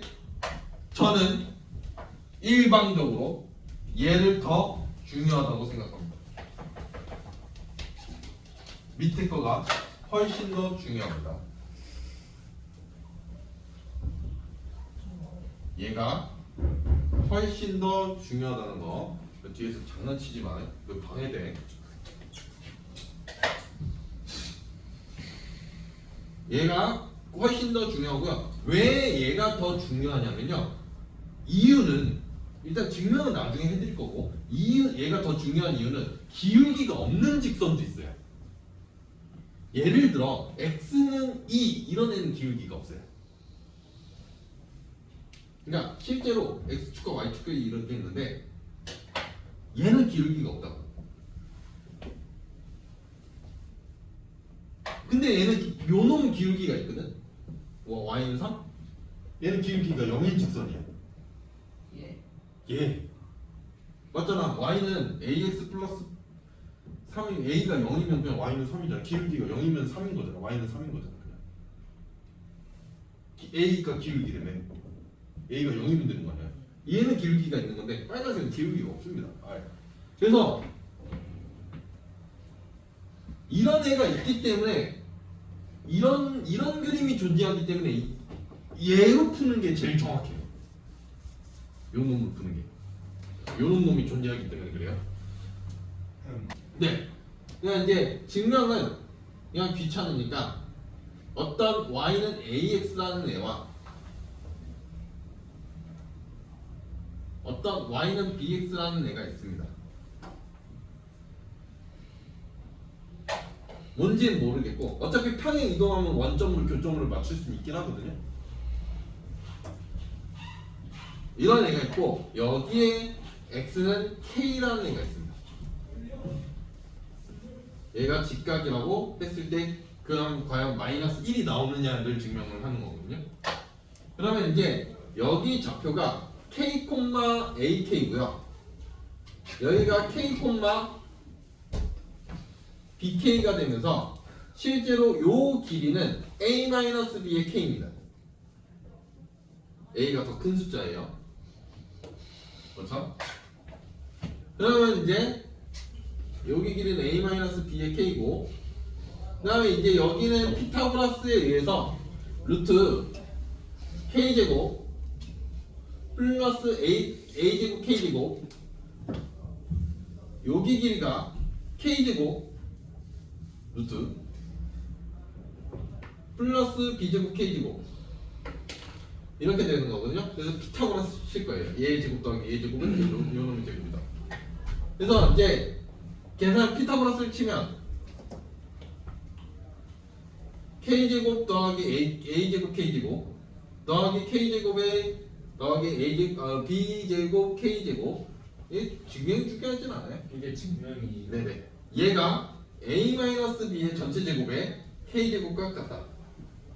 저는 일방적으로 얘를 더 중요하다고 생각합니다. 밑에 거가 훨씬 더 중요합니다. 얘가 훨씬 더 중요하다는 거. 그 뒤에서 장난치지 마. 그 방해돼. 얘가 훨씬 더 중요하고요. 왜 얘가 더 중요하냐면요. 이유는 일단 증명은 나중에 해드릴 거고 얘가 더 중요한 이유는 기울기가 없는 직선도 있어요. 예를 들어 x는 2 이런 애는 기울기가 없어요. 그러니까 실제로 x축과 y축과 이렇게 있는데 얘는 기울기가 없다고. 근데 얘는 요놈 기울기가 있거든. y는 3? 얘는 기울기가 0인 직선이야. 예. 맞잖아. y는 ax 플러스 3이 a가 0이면 그냥 y는 3이잖아. 기울기가 0이면 3인 거잖아. y는 3인 거잖아. 그냥. a가 기울기라며. a가 0이면 되는 거 아니야. 얘는 기울기가 있는 건데 빨간색은 기울기가 없습니다. 그래서 이런 애가 있기 때문에 이런 그림이 존재하기 때문에 얘로 푸는 게 제일 정확해요. 요 놈으로 푸는 게. 요 놈이 존재하기 때문에 그래요. 네. 그냥 이제 증명은 그냥 귀찮으니까 어떤 y는 ax라는 애와 어떤 y는 bx라는 애가 있습니다. 뭔지는 모르겠고 어차피 평행 이동하면 원점으로 교점으로 맞출 수 있긴 하거든요. 이런 애가 있고 여기에 x는 k라는 애가 있습니다. 얘가 직각이라고 했을 때 그럼 과연 마이너스 1이 나오느냐를 증명을 하는 거거든요. 그러면 이제 여기 좌표가 k, ak고요. 여기가 k, bk가 되면서 실제로 요 길이는 a-b의 k입니다. a가 더 큰 숫자예요. 그렇죠? 그러면 이제 여기 길이는 a-b의 k고, 그 다음에 이제 여기는 피타고라스에 의해서 루트 k제곱 플러스 a제곱 k제곱, 여기 길이가 k제곱 루트 플러스 b제곱 k제곱 이렇게 되는 거거든요. 그래서 피타고라스 칠 거예요. a제곱 더하기 a제곱은 요 놈의 제곱이다. 그래서 이제 계산 피타고라스를 치면 k제곱 더하기 a제곱 k제곱 더하기 k제곱에 더하기 b제곱 k제곱, 이게 증명 중요하진 않아요.
이게 증명이
네네. 얘가 a-b의 전체 제곱에 k제곱과 같다.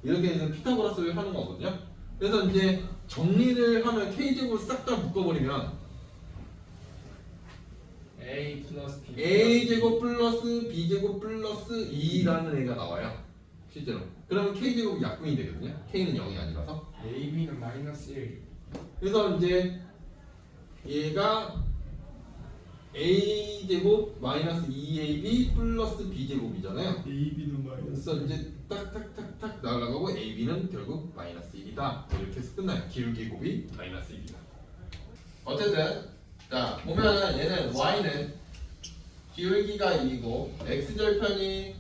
이렇게 해서 피타고라스를 하는 거거든요. 그래서 이제 정리를 하면 k제곱을 싹 다 묶어버리면
A 플러스 B
a제곱 플러스 b제곱 플러스 2라는 애가 나와요. 실제로. 그러면 k제곱이 약분이 되거든요. k는 0이 아니라서.
AB는 마이너스 1.
그래서 이제 얘가 a제곱 마이너스 2ab 플러스 b제곱이잖아요.
AB는
그래서 이제 딱딱딱딱 날아가고 ab는 결국 마이너스 1이다. 이렇게 해서 끝나요. 기울기 곱이 마이너스 1이다. 어쨌든 자 보면은 얘는 y는 기울기가 2이고 x절편이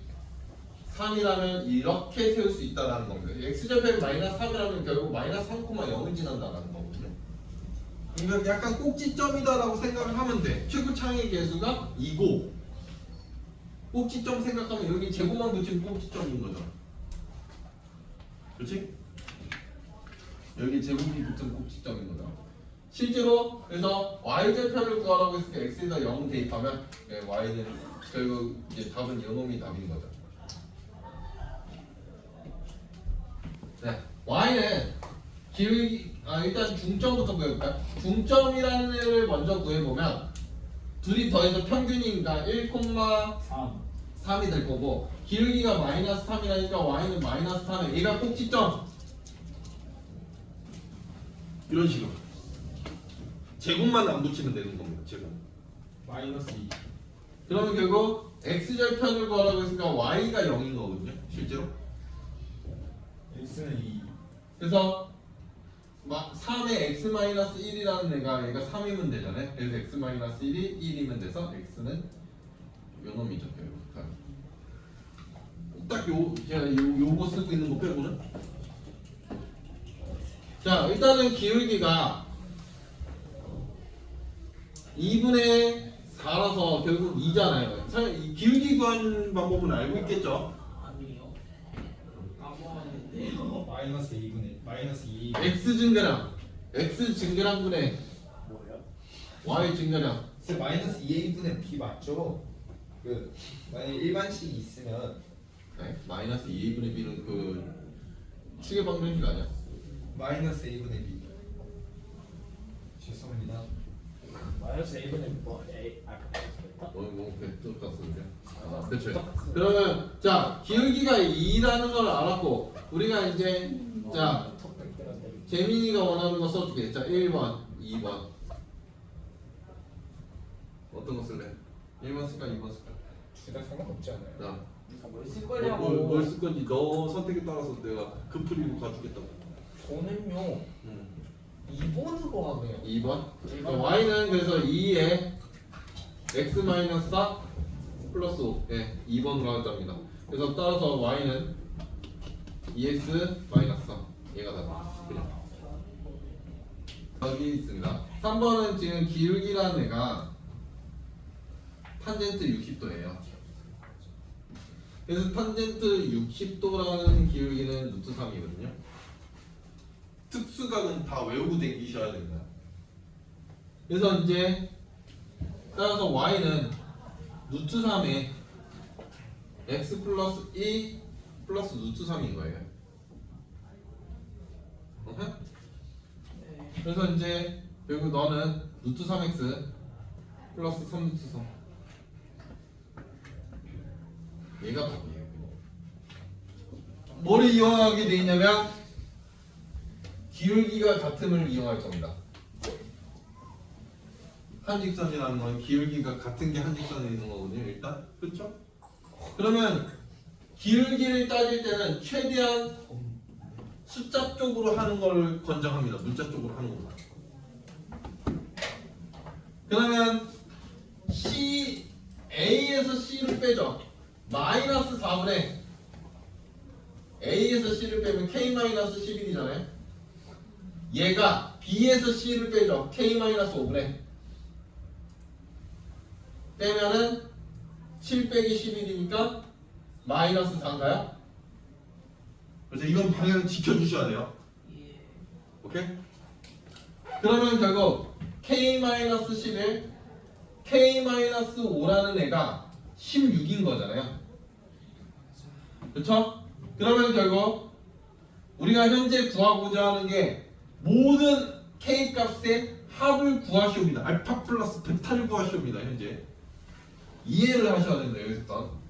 3이라면 이렇게 세울 수 있다는 겁니다. x절편이 마이너스 3이라면 결국 마이너스 3,0을 지난다는 거거든요. 이건 약간 꼭지점이다라고 생각을 하면 돼. 최고 창의 개수가 2고 꼭지점 생각하면 여기 제곱만 붙이면 꼭지점인 거잖아. 그렇지? 여기 제곱이 붙은 꼭지점인 거잖아. 실제로 그래서 y절편을 구하라고 했을 때 x에다 0 대입하면 y는 결국 이제 답은 요놈이 답인 거죠. 네, y는 기울기 일단 중점부터 구해볼까요? 중점이라는 애를 먼저 구해보면 둘이 더해서 평균이니까 1,3이 될 거고 기울기가 마이너스 3이라니까 y는 마이너스 3에 얘가 꼭지점 이런 식으로 제곱만 안 붙이면 되는 겁니다. 제곱.
마이너스 2.
그러면 결국 x절편을 구하라고 했으니까 y가 0인 거거든요. 실제로.
X는 2.
그래서 3에 x-1이라는 애가 얘가 3이면 되잖아요. 그래서 x-1이 1이면 돼서 x는 요 놈이죠. 결국. 딱 제가 요거 쓰고 있는 거 빼고는. 자 일단은 기울기가 2분의 4라서 결국 2잖아요. 이 기울기 구하는 방법은 알고 있겠죠?
아니요. 까먹었는데요.
마이너스 2분의 마이너스 2.
x 증가량분의
뭐예요?
y 증가량.
그 마이너스 2A분의 B 맞죠? 그 만약에 일반식이 있으면
네? 마이너스 2a분의 b는 그 축의 방정식 아니야?
마이너스 A분의 B. 죄송합니다.
마이너스 a분의 뭐 a 베타?
뭐 똑같은데. 그렇죠. 그러면 자 기울기가 2라는 걸 알았고 우리가 이제 자 재민이가 원하는 거 써줄게. 자 1번, 2번 어떤 거 쓸래? 1번 쓸까, 2번 쓸까?
둘 다 상관없지 않아요?
자
뭘쓸
뭘
거냐고.
쓸 건지 너 선택에 따라서 내가 그 풀이로 가주겠다고.
저는요
음.
2번으로 하네요.
2번. y는 그래서 2에 x-4 플러스 5. 네, 2번으로 하답니다. 그래서 따라서 y는 2x-3. 얘가 답이다. 그냥. 여기 있습니다. 3번은 지금 기울기라는 애가 탄젠트 60도예요. 그래서 탄젠트 60도라는 기울기는 루트 3이거든요. 특수각은 다 외우고 댕기셔야 됩니다. 그래서 이제 따라서 y는 루트 3에 x 플러스 2 플러스 루트 3인 거예요. 그래서 이제 결국 너는 루트 3x 플러스 3루트 3 얘가 답이에요. 뭐를 이용하게 돼 있냐면 기울기가 같음을 이용할 겁니다. 한직선이라는 건 기울기가 같은 게 한직선에 있는 거거든요. 일단 그렇죠? 그러면 기울기를 따질 때는 최대한 숫자 쪽으로 하는 걸 권장합니다. 문자 쪽으로 하는 겁니다. 그러면 C A에서 C를 빼죠. 마이너스 4분의 A에서 C를 빼면 K-11이잖아요. 얘가 B에서 C를 빼죠. K-5분의 빼면은 7 빼기 11이니까 마이너스 4인가요? 그래서 이건 방향 지켜주셔야 돼요.
예.
오케이? 그러면 결국 K-11 K-5라는 애가 16인 거잖아요. 그쵸? 그러면 결국 우리가 현재 구하고자 하는 게 모든 K 값의 합을 구하시옵니다. 알파 플러스 베타를 구하시옵니다. 현재 이해를 하셔야 된다. 여기서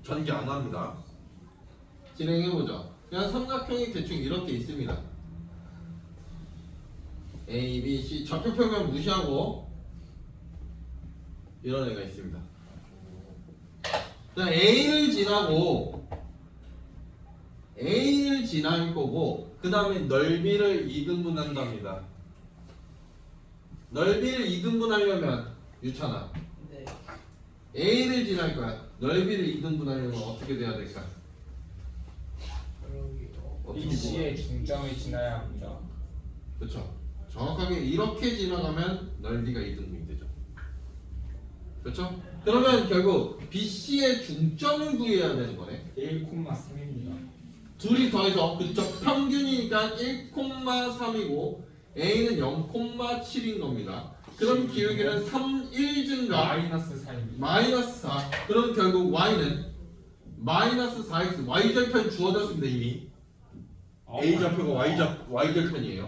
전개 안 합니다. 진행해보죠. 그냥 삼각형이 대충 이렇게 있습니다. A, B, C 좌표평면 무시하고 이런 애가 있습니다. 그냥 A를 지날 거고 그 다음에 넓이를 2등분한답니다. 넓이를 2등분하려면 유찬아
네.
A를 지날 거야. 넓이를 2등분하려면 어떻게 돼야 될까? 어떻게
BC의 중점을 지나야 합니다.
그렇죠. 정확하게 이렇게 지나가면 넓이가 2등분이 되죠. 그렇죠? 그러면 결국 BC의 중점을 구해야 되는 거네.
1,3입니다.
둘이 더해서 그쪽 평균이니까 1,3이고 A는 0,7인 겁니다. 그럼 기울기는 3, 1 증가
마이너스 4입니다.
마이너스 4. 그럼 결국 Y는 마이너스 4x Y절편 주어졌습니다 이미. A절표가 Y절편이에요.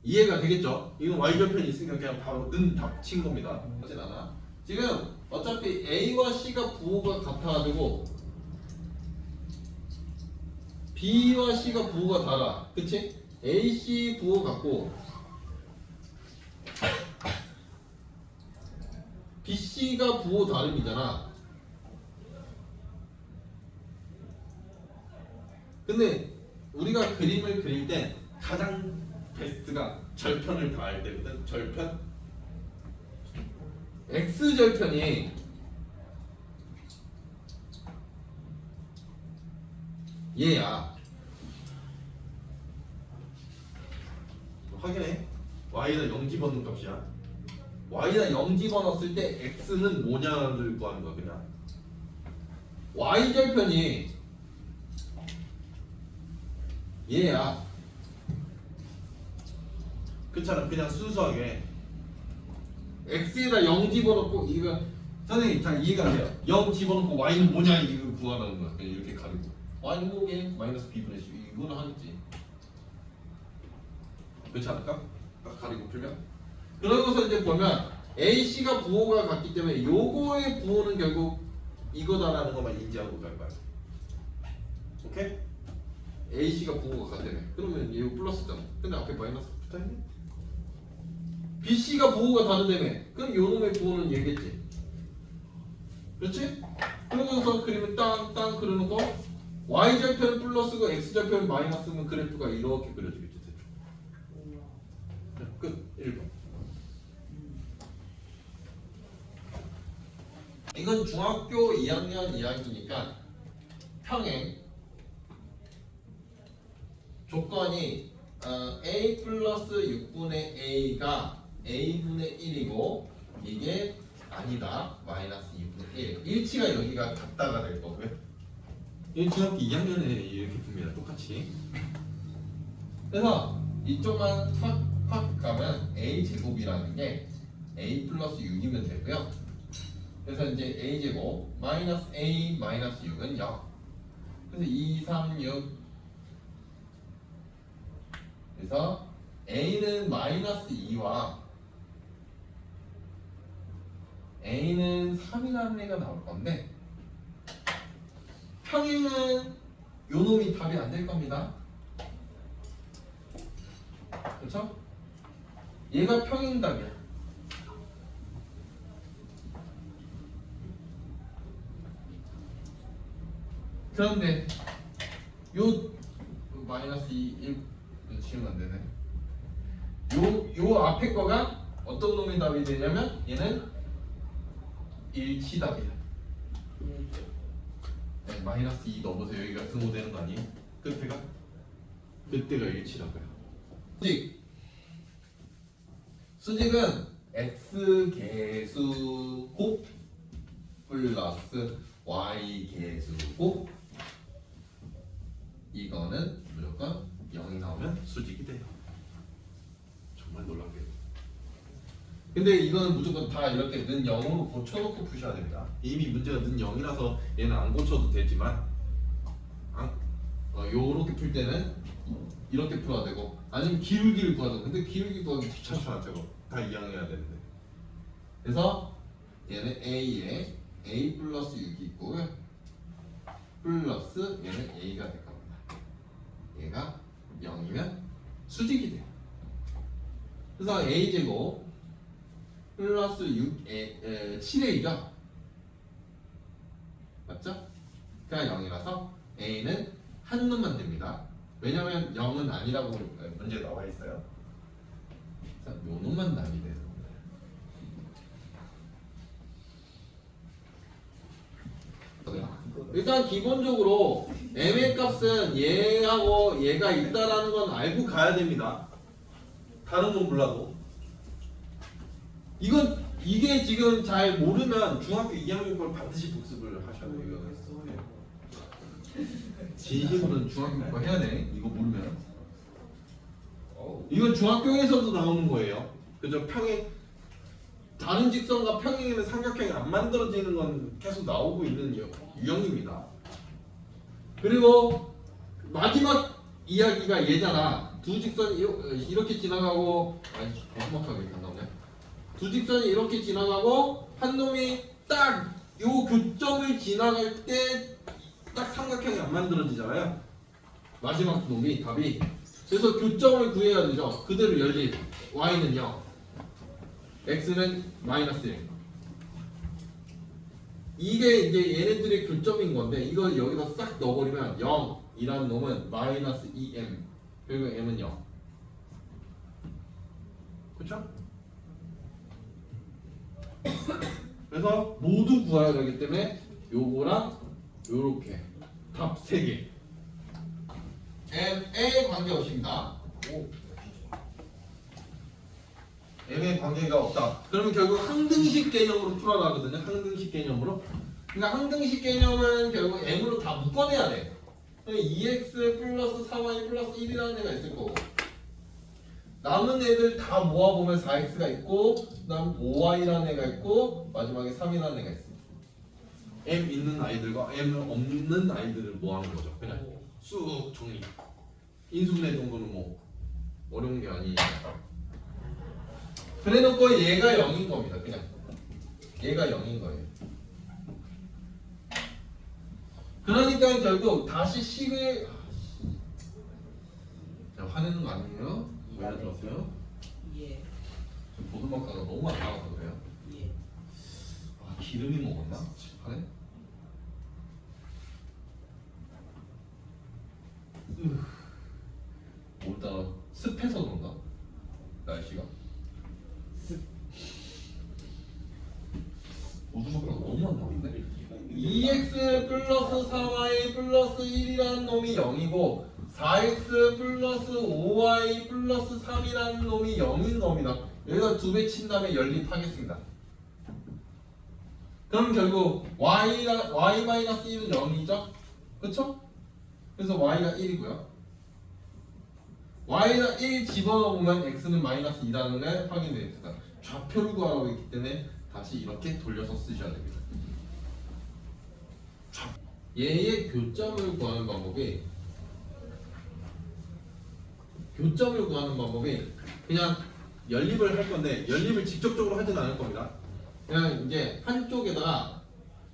이해가 되겠죠? 이건 Y절편이 있으니까 그냥 바로 는 답친 겁니다. 그렇진 않아. 지금 어차피 A와 C가 부호가 같아가지고 B와 C가 부호가 달라. 그치? A, C 부호 같고 B, C가 부호 다름이잖아. 근데 우리가 그림을 그릴 때 가장 베스트가 절편을 다할 때거든. 절편 X절편이 얘야. 확인해. Y는 0 집어넣은 값이야. Y는 0 집어넣었을 때 X는 뭐냐를 구하는 거야 그냥. Y절편이 얘야. 그렇잖아. 그냥 순수하게 X에다 0 집어넣고 이거 선생님 잘 이해가 안 돼요. 0 집어넣고 Y는 뭐냐 이거 구하라는 거야. 그냥 이렇게 가리고 Y는 뭐게? 마이너스 B분의 C 이거는 하겠지. 그렇지 않을까? 딱 가리고 풀면 그러고서 이제 보면 A, C가 부호가 같기 때문에 요거의 부호는 결국 이거다라는 것만 인지하고 갈 거야. 오케이? A, C가 부호가 같다며. 그러면 얘 플러스잖아. 근데 앞에 마이너스 붙어있네? B, C가 부호가 다르다며. 그럼 요 놈의 부호는 얘겠지. 그렇지? 그러고서 그림을 땅땅 그려놓고 Y절편 플러스고 X절편 마이너스면 그래프가 이렇게 그려지겠지. 끝. 1번. 이건 중학교 2학년 이야기니까 평행 조건이 A 플러스 6분의 A가 A분의 1이고 이게 아니다. 마이너스 2분의 1. 일치가 여기가 같다가 될 거고요. 이 중학교 2학년에 이렇게 봅니다. 똑같이. 그래서 이쪽만 확 가면 A 제곱이라는 게 A 플러스 6이면 되고요. 그래서 이제 A 제곱 마이너스 A 마이너스 6은 0. 그래서 2, 3, 6. 그래서 A는 마이너스 2와 a는 3이라는 애가 나올 건데 평행은 요 놈이 답이 안 될 겁니다. 그렇죠? 얘가 평행답이야. 그런데 요 마이너스 1 지우면 안 되네. 요 앞에 거가 어떤 놈의 답이 되냐면 얘는 일치답이야. 네, 마이너스 2 넣어보세요. 여기가 등호되는 거 아니에요? 끝에가? 그때가 일치라고요. 수직은 x 개수곱 플러스 y 개수곱 이거는 무조건 0이 나오면 수직이 돼요. 정말 놀랍게도. 근데 이거는 무조건 다 이렇게 는 0으로 고쳐놓고 푸셔야 됩니다. 이미 문제가 는 0이라서 얘는 안 고쳐도 되지만 요렇게 풀 때는 이렇게 풀어야 되고 아니면 기울기를 구하자. 근데 기울기 구하기 귀찮잖아. 저거 다 이항해야 되는데. 그래서 얘는 a에 a 플러스 6이 있고요. 플러스 얘는 a가 될 겁니다. 얘가 0이면 수직이 돼요. 그래서 a제곱 플러스 7a죠. 맞죠? 그러니까 0이라서 a는 한 놈만 됩니다. 왜냐면 0은 아니라고 문제에 나와 있어요. 자, 요 놈만 답이 되는 겁니다. 일단 기본적으로 m의 값은 얘하고 얘가 있다라는 건 알고 가야 됩니다. 다른 건 몰라도. 이게 지금 잘 모르면 중학교 2학년 걸 반드시 복습을 하셔야 돼요. 진심으로는 중학교 거 해야 돼. 이거 모르면. 이건 중학교에서도 나오는 거예요. 그죠? 평행 다른 직선과 평행이면 삼각형이 안 만들어지는 건 계속 나오고 있는 유형입니다. 그리고 마지막 이야기가 얘잖아. 두 직선이 이렇게 지나가고 정확하게 안 나오네. 두 직선이 이렇게 지나가고 한 놈이 딱 요 교점을 지나갈 때 딱 삼각형이 안 만들어지잖아요. 마지막 놈이 답이. 그래서 교점을 구해야 되죠. 그대로 열린 y는 0, x는 마이너스 1. 이게 이제 얘네들의 교점인 건데 이걸 여기다 싹 넣어버리면 0이라는 놈은 마이너스 2m 그리고 m은 0. 그쵸? 그래서 모두 구해야 되기 때문에 요거랑 요렇게 답 3개 m에 관계없습니다. m에 관계가 없다. 그러면 결국 항등식 개념으로 풀어나거든요. 항등식 개념으로. 그러니까 항등식 개념은 결국 m으로 다 묶어내야 돼. 2x 플러스 4y 플러스 1이라는 애가 있을 거고 남은 애들 다 모아보면 4x가 있고 그다음 5y라는 애가 있고 마지막에 3이라는 애가 있어. m 있는 아이들과 m 없는 아이들을 모아놓은 거죠. 그냥 쑥 정리. 인수분해 정도는 뭐 어려운 게 아니니까. 그래놓고 얘가 0인 겁니다. 그냥 얘가 0인 거예요. 그러니까 결국 다시 식을 자, 화내는 거 아니에요? 왜 들었어요?
예.
보드마카가 너무 안 나와서 그래요.
예.
아, 기름이 먹었나? 화내? 오늘따라 습해서 그런가? 날씨가 보드마카가 너무 안 나오는데? 2x 플러스 4y 플러스 1이라는 놈이 0이고 4x 플러스 5y 플러스 3이라는 놈이 0인 겁니다. 여기다 2배 친 다음에 연립하겠습니다. 그럼 결국 y-1은 0이죠? 그쵸? 그래서 y가 1이고요. y가 1 집어넣으면 x는 마이너스 2라는 걸 확인됩니다. 좌표를 구하라고 했기 때문에 다시 이렇게 돌려서 쓰셔야 됩니다. 얘의 교점을 구하는 방법이 그냥 연립을 할 건데 연립을 직접적으로 하진 않을 겁니다. 그냥 이제 한쪽에다가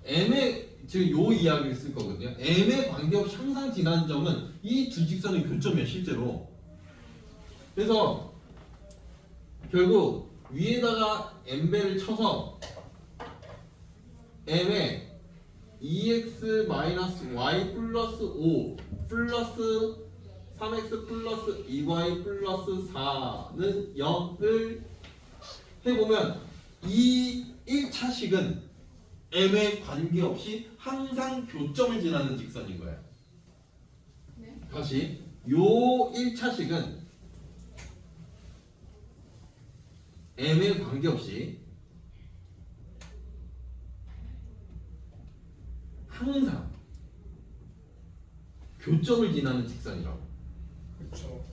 m의 지금 요 이야기를 쓸 거거든요. m의 관계없이 항상 지나는 점은 이 두 직선의 교점이야 실제로. 그래서 결국 위에다가 m배를 쳐서 m에 2x-y 플러스 5 플러스 3x 플러스 2y 플러스 4는 0을 해보면 이 1차식은 m에 관계없이 항상 교점을 지나는 직선인 거예요.
네.
다시 요 1차식은 m에 관계없이 항상 교점을 지나는 직선이라고.
그렇죠.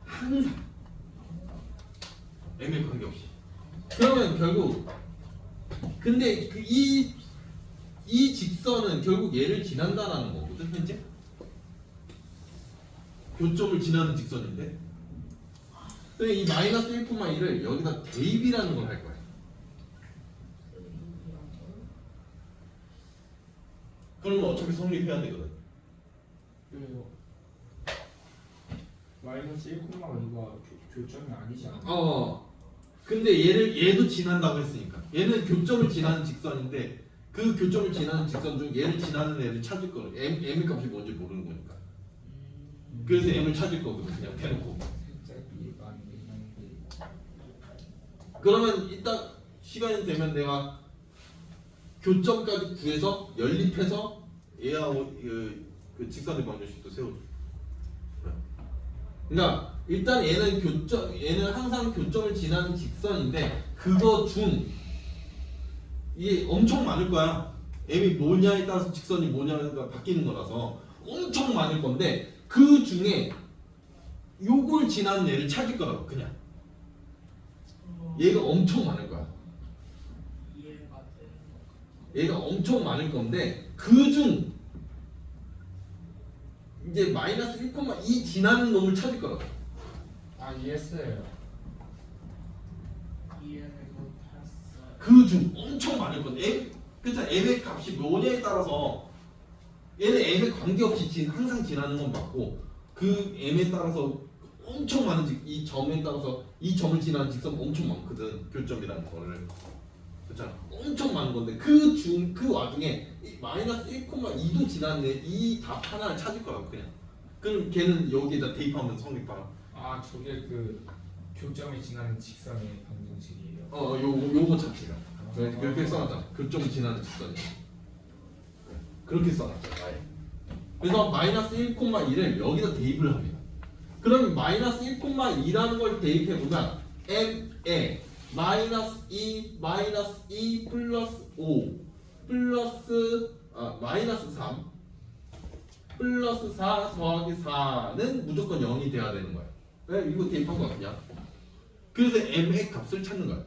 항상 m에 관계없이. 그러면 결국 근데 그 이 직선은 결국 얘를 지난다라는 거거든 현재. 교점을 지나는 직선인데. 그래서 이 마이너스 1,1을 여기다 대입이라는 걸 할 거야. 그러면 어차피 성립해야 되거든.
마이너스 1,2가 교점이 아니지 않나?
근데 얘도 지난다고 했으니까. 얘는 교점을 지나는 직선인데 그 교점을 지나는 직선 중 얘를 지나는 애를 찾을 거는 m의 값이 뭔지 모르는 거니까. 그래서 m을 찾을 거거든 그냥 대놓고.
살짝 이해가 안 되긴 한데.
그러면 이따 시간이 되면 내가 교점까지 구해서 연립해서 얘하고 그 직선의 방정식도 세워줘. 그러니까 일단 얘는 항상 교점을 지나는 직선인데 그거 중 이게 엄청 많을 거야. m이 뭐냐에 따라서 직선이 뭐냐가 바뀌는 거라서 엄청 많을 건데 그 중에 요걸 지나는 애를 찾을 거라고 그냥. 얘가 엄청 많을 거야.
이해가 되는
얘가 엄청 많을 건데 그중 이제 마이너스 1,2 지나는 놈을 찾을 거라고.
아 이해했어요.
이해를 못했어요.
그중 엄청 많을 건데 그쵸? m의 값이 뭐냐에 따라서 얘는 m에 관계없이 항상 지나는 건 맞고 그 m에 따라서 엄청 많은 이 점에 따라서 이 점을 지나는 직선 엄청 많거든. 교점이라는 거를. 그렇잖아. 엄청 많은 건데 그 와중에 이 마이너스 1,2도 지났는데 이 답 하나를 찾을 거라고 그냥. 그럼 걔는 여기에다 대입하면 성립하라.
아 저게 그 교점이 지나는 직선의 방정식이에요.
요거 자체가. 그렇게 써놨잖아. 교점을 지나는 직선이. 그렇게 써놨잖아. 아예. 그래서 마이너스 1,2를 여기다 대입을 합니다. 그럼 마이너스 1,2라는 걸 대입해보면 m에 마이너스 2 플러스 5 플러스 마이너스 3 플러스 4 더하기 4는 무조건 0이 돼야 되는 거야. 왜? 이거 대입한 거 같냐? 그래서 m의 값을 찾는 거야.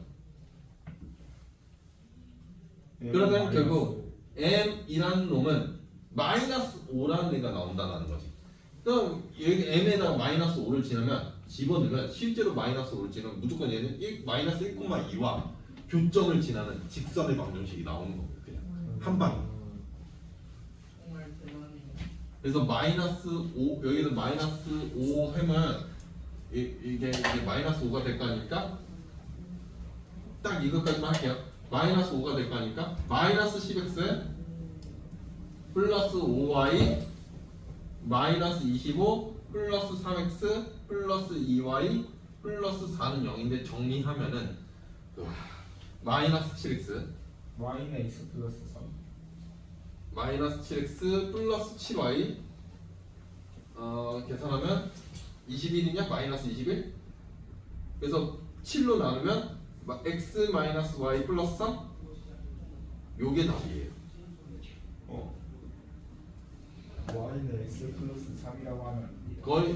그러면 결국 m이라는 놈은 마이너스 5라는 애가 나온다는 거지. 그럼 여기 m에다가 마이너스 5를 지나면 집어넣으면 실제로 마이너스 5를 지나면 무조건 얘는 마이너스 1,2와 교점을 지나는 직선의 방정식이 나오는 거고 그냥 한 방에.
정말 대단해요.
그래서 마이너스 5 여기서 마이너스 5 하면 이게 마이너스 5가 될 거니까 딱 이것까지만 할게요. 마이너스 5가 될 거니까 마이너스 10x 플러스 5y 마이너스 25 플러스 3x 플러스 2y 플러스 4는 0인데 정리하면은 마이너스 7x
마이너스 플러스 3.
마이너스 7x 플러스 7y 계산하면 21이냐? 마이너스 21 그래서 7로 나누면 x 마이너스 y 플러스 3 요게 답이에요.
y는 x 플러스 3이라고 하면
거의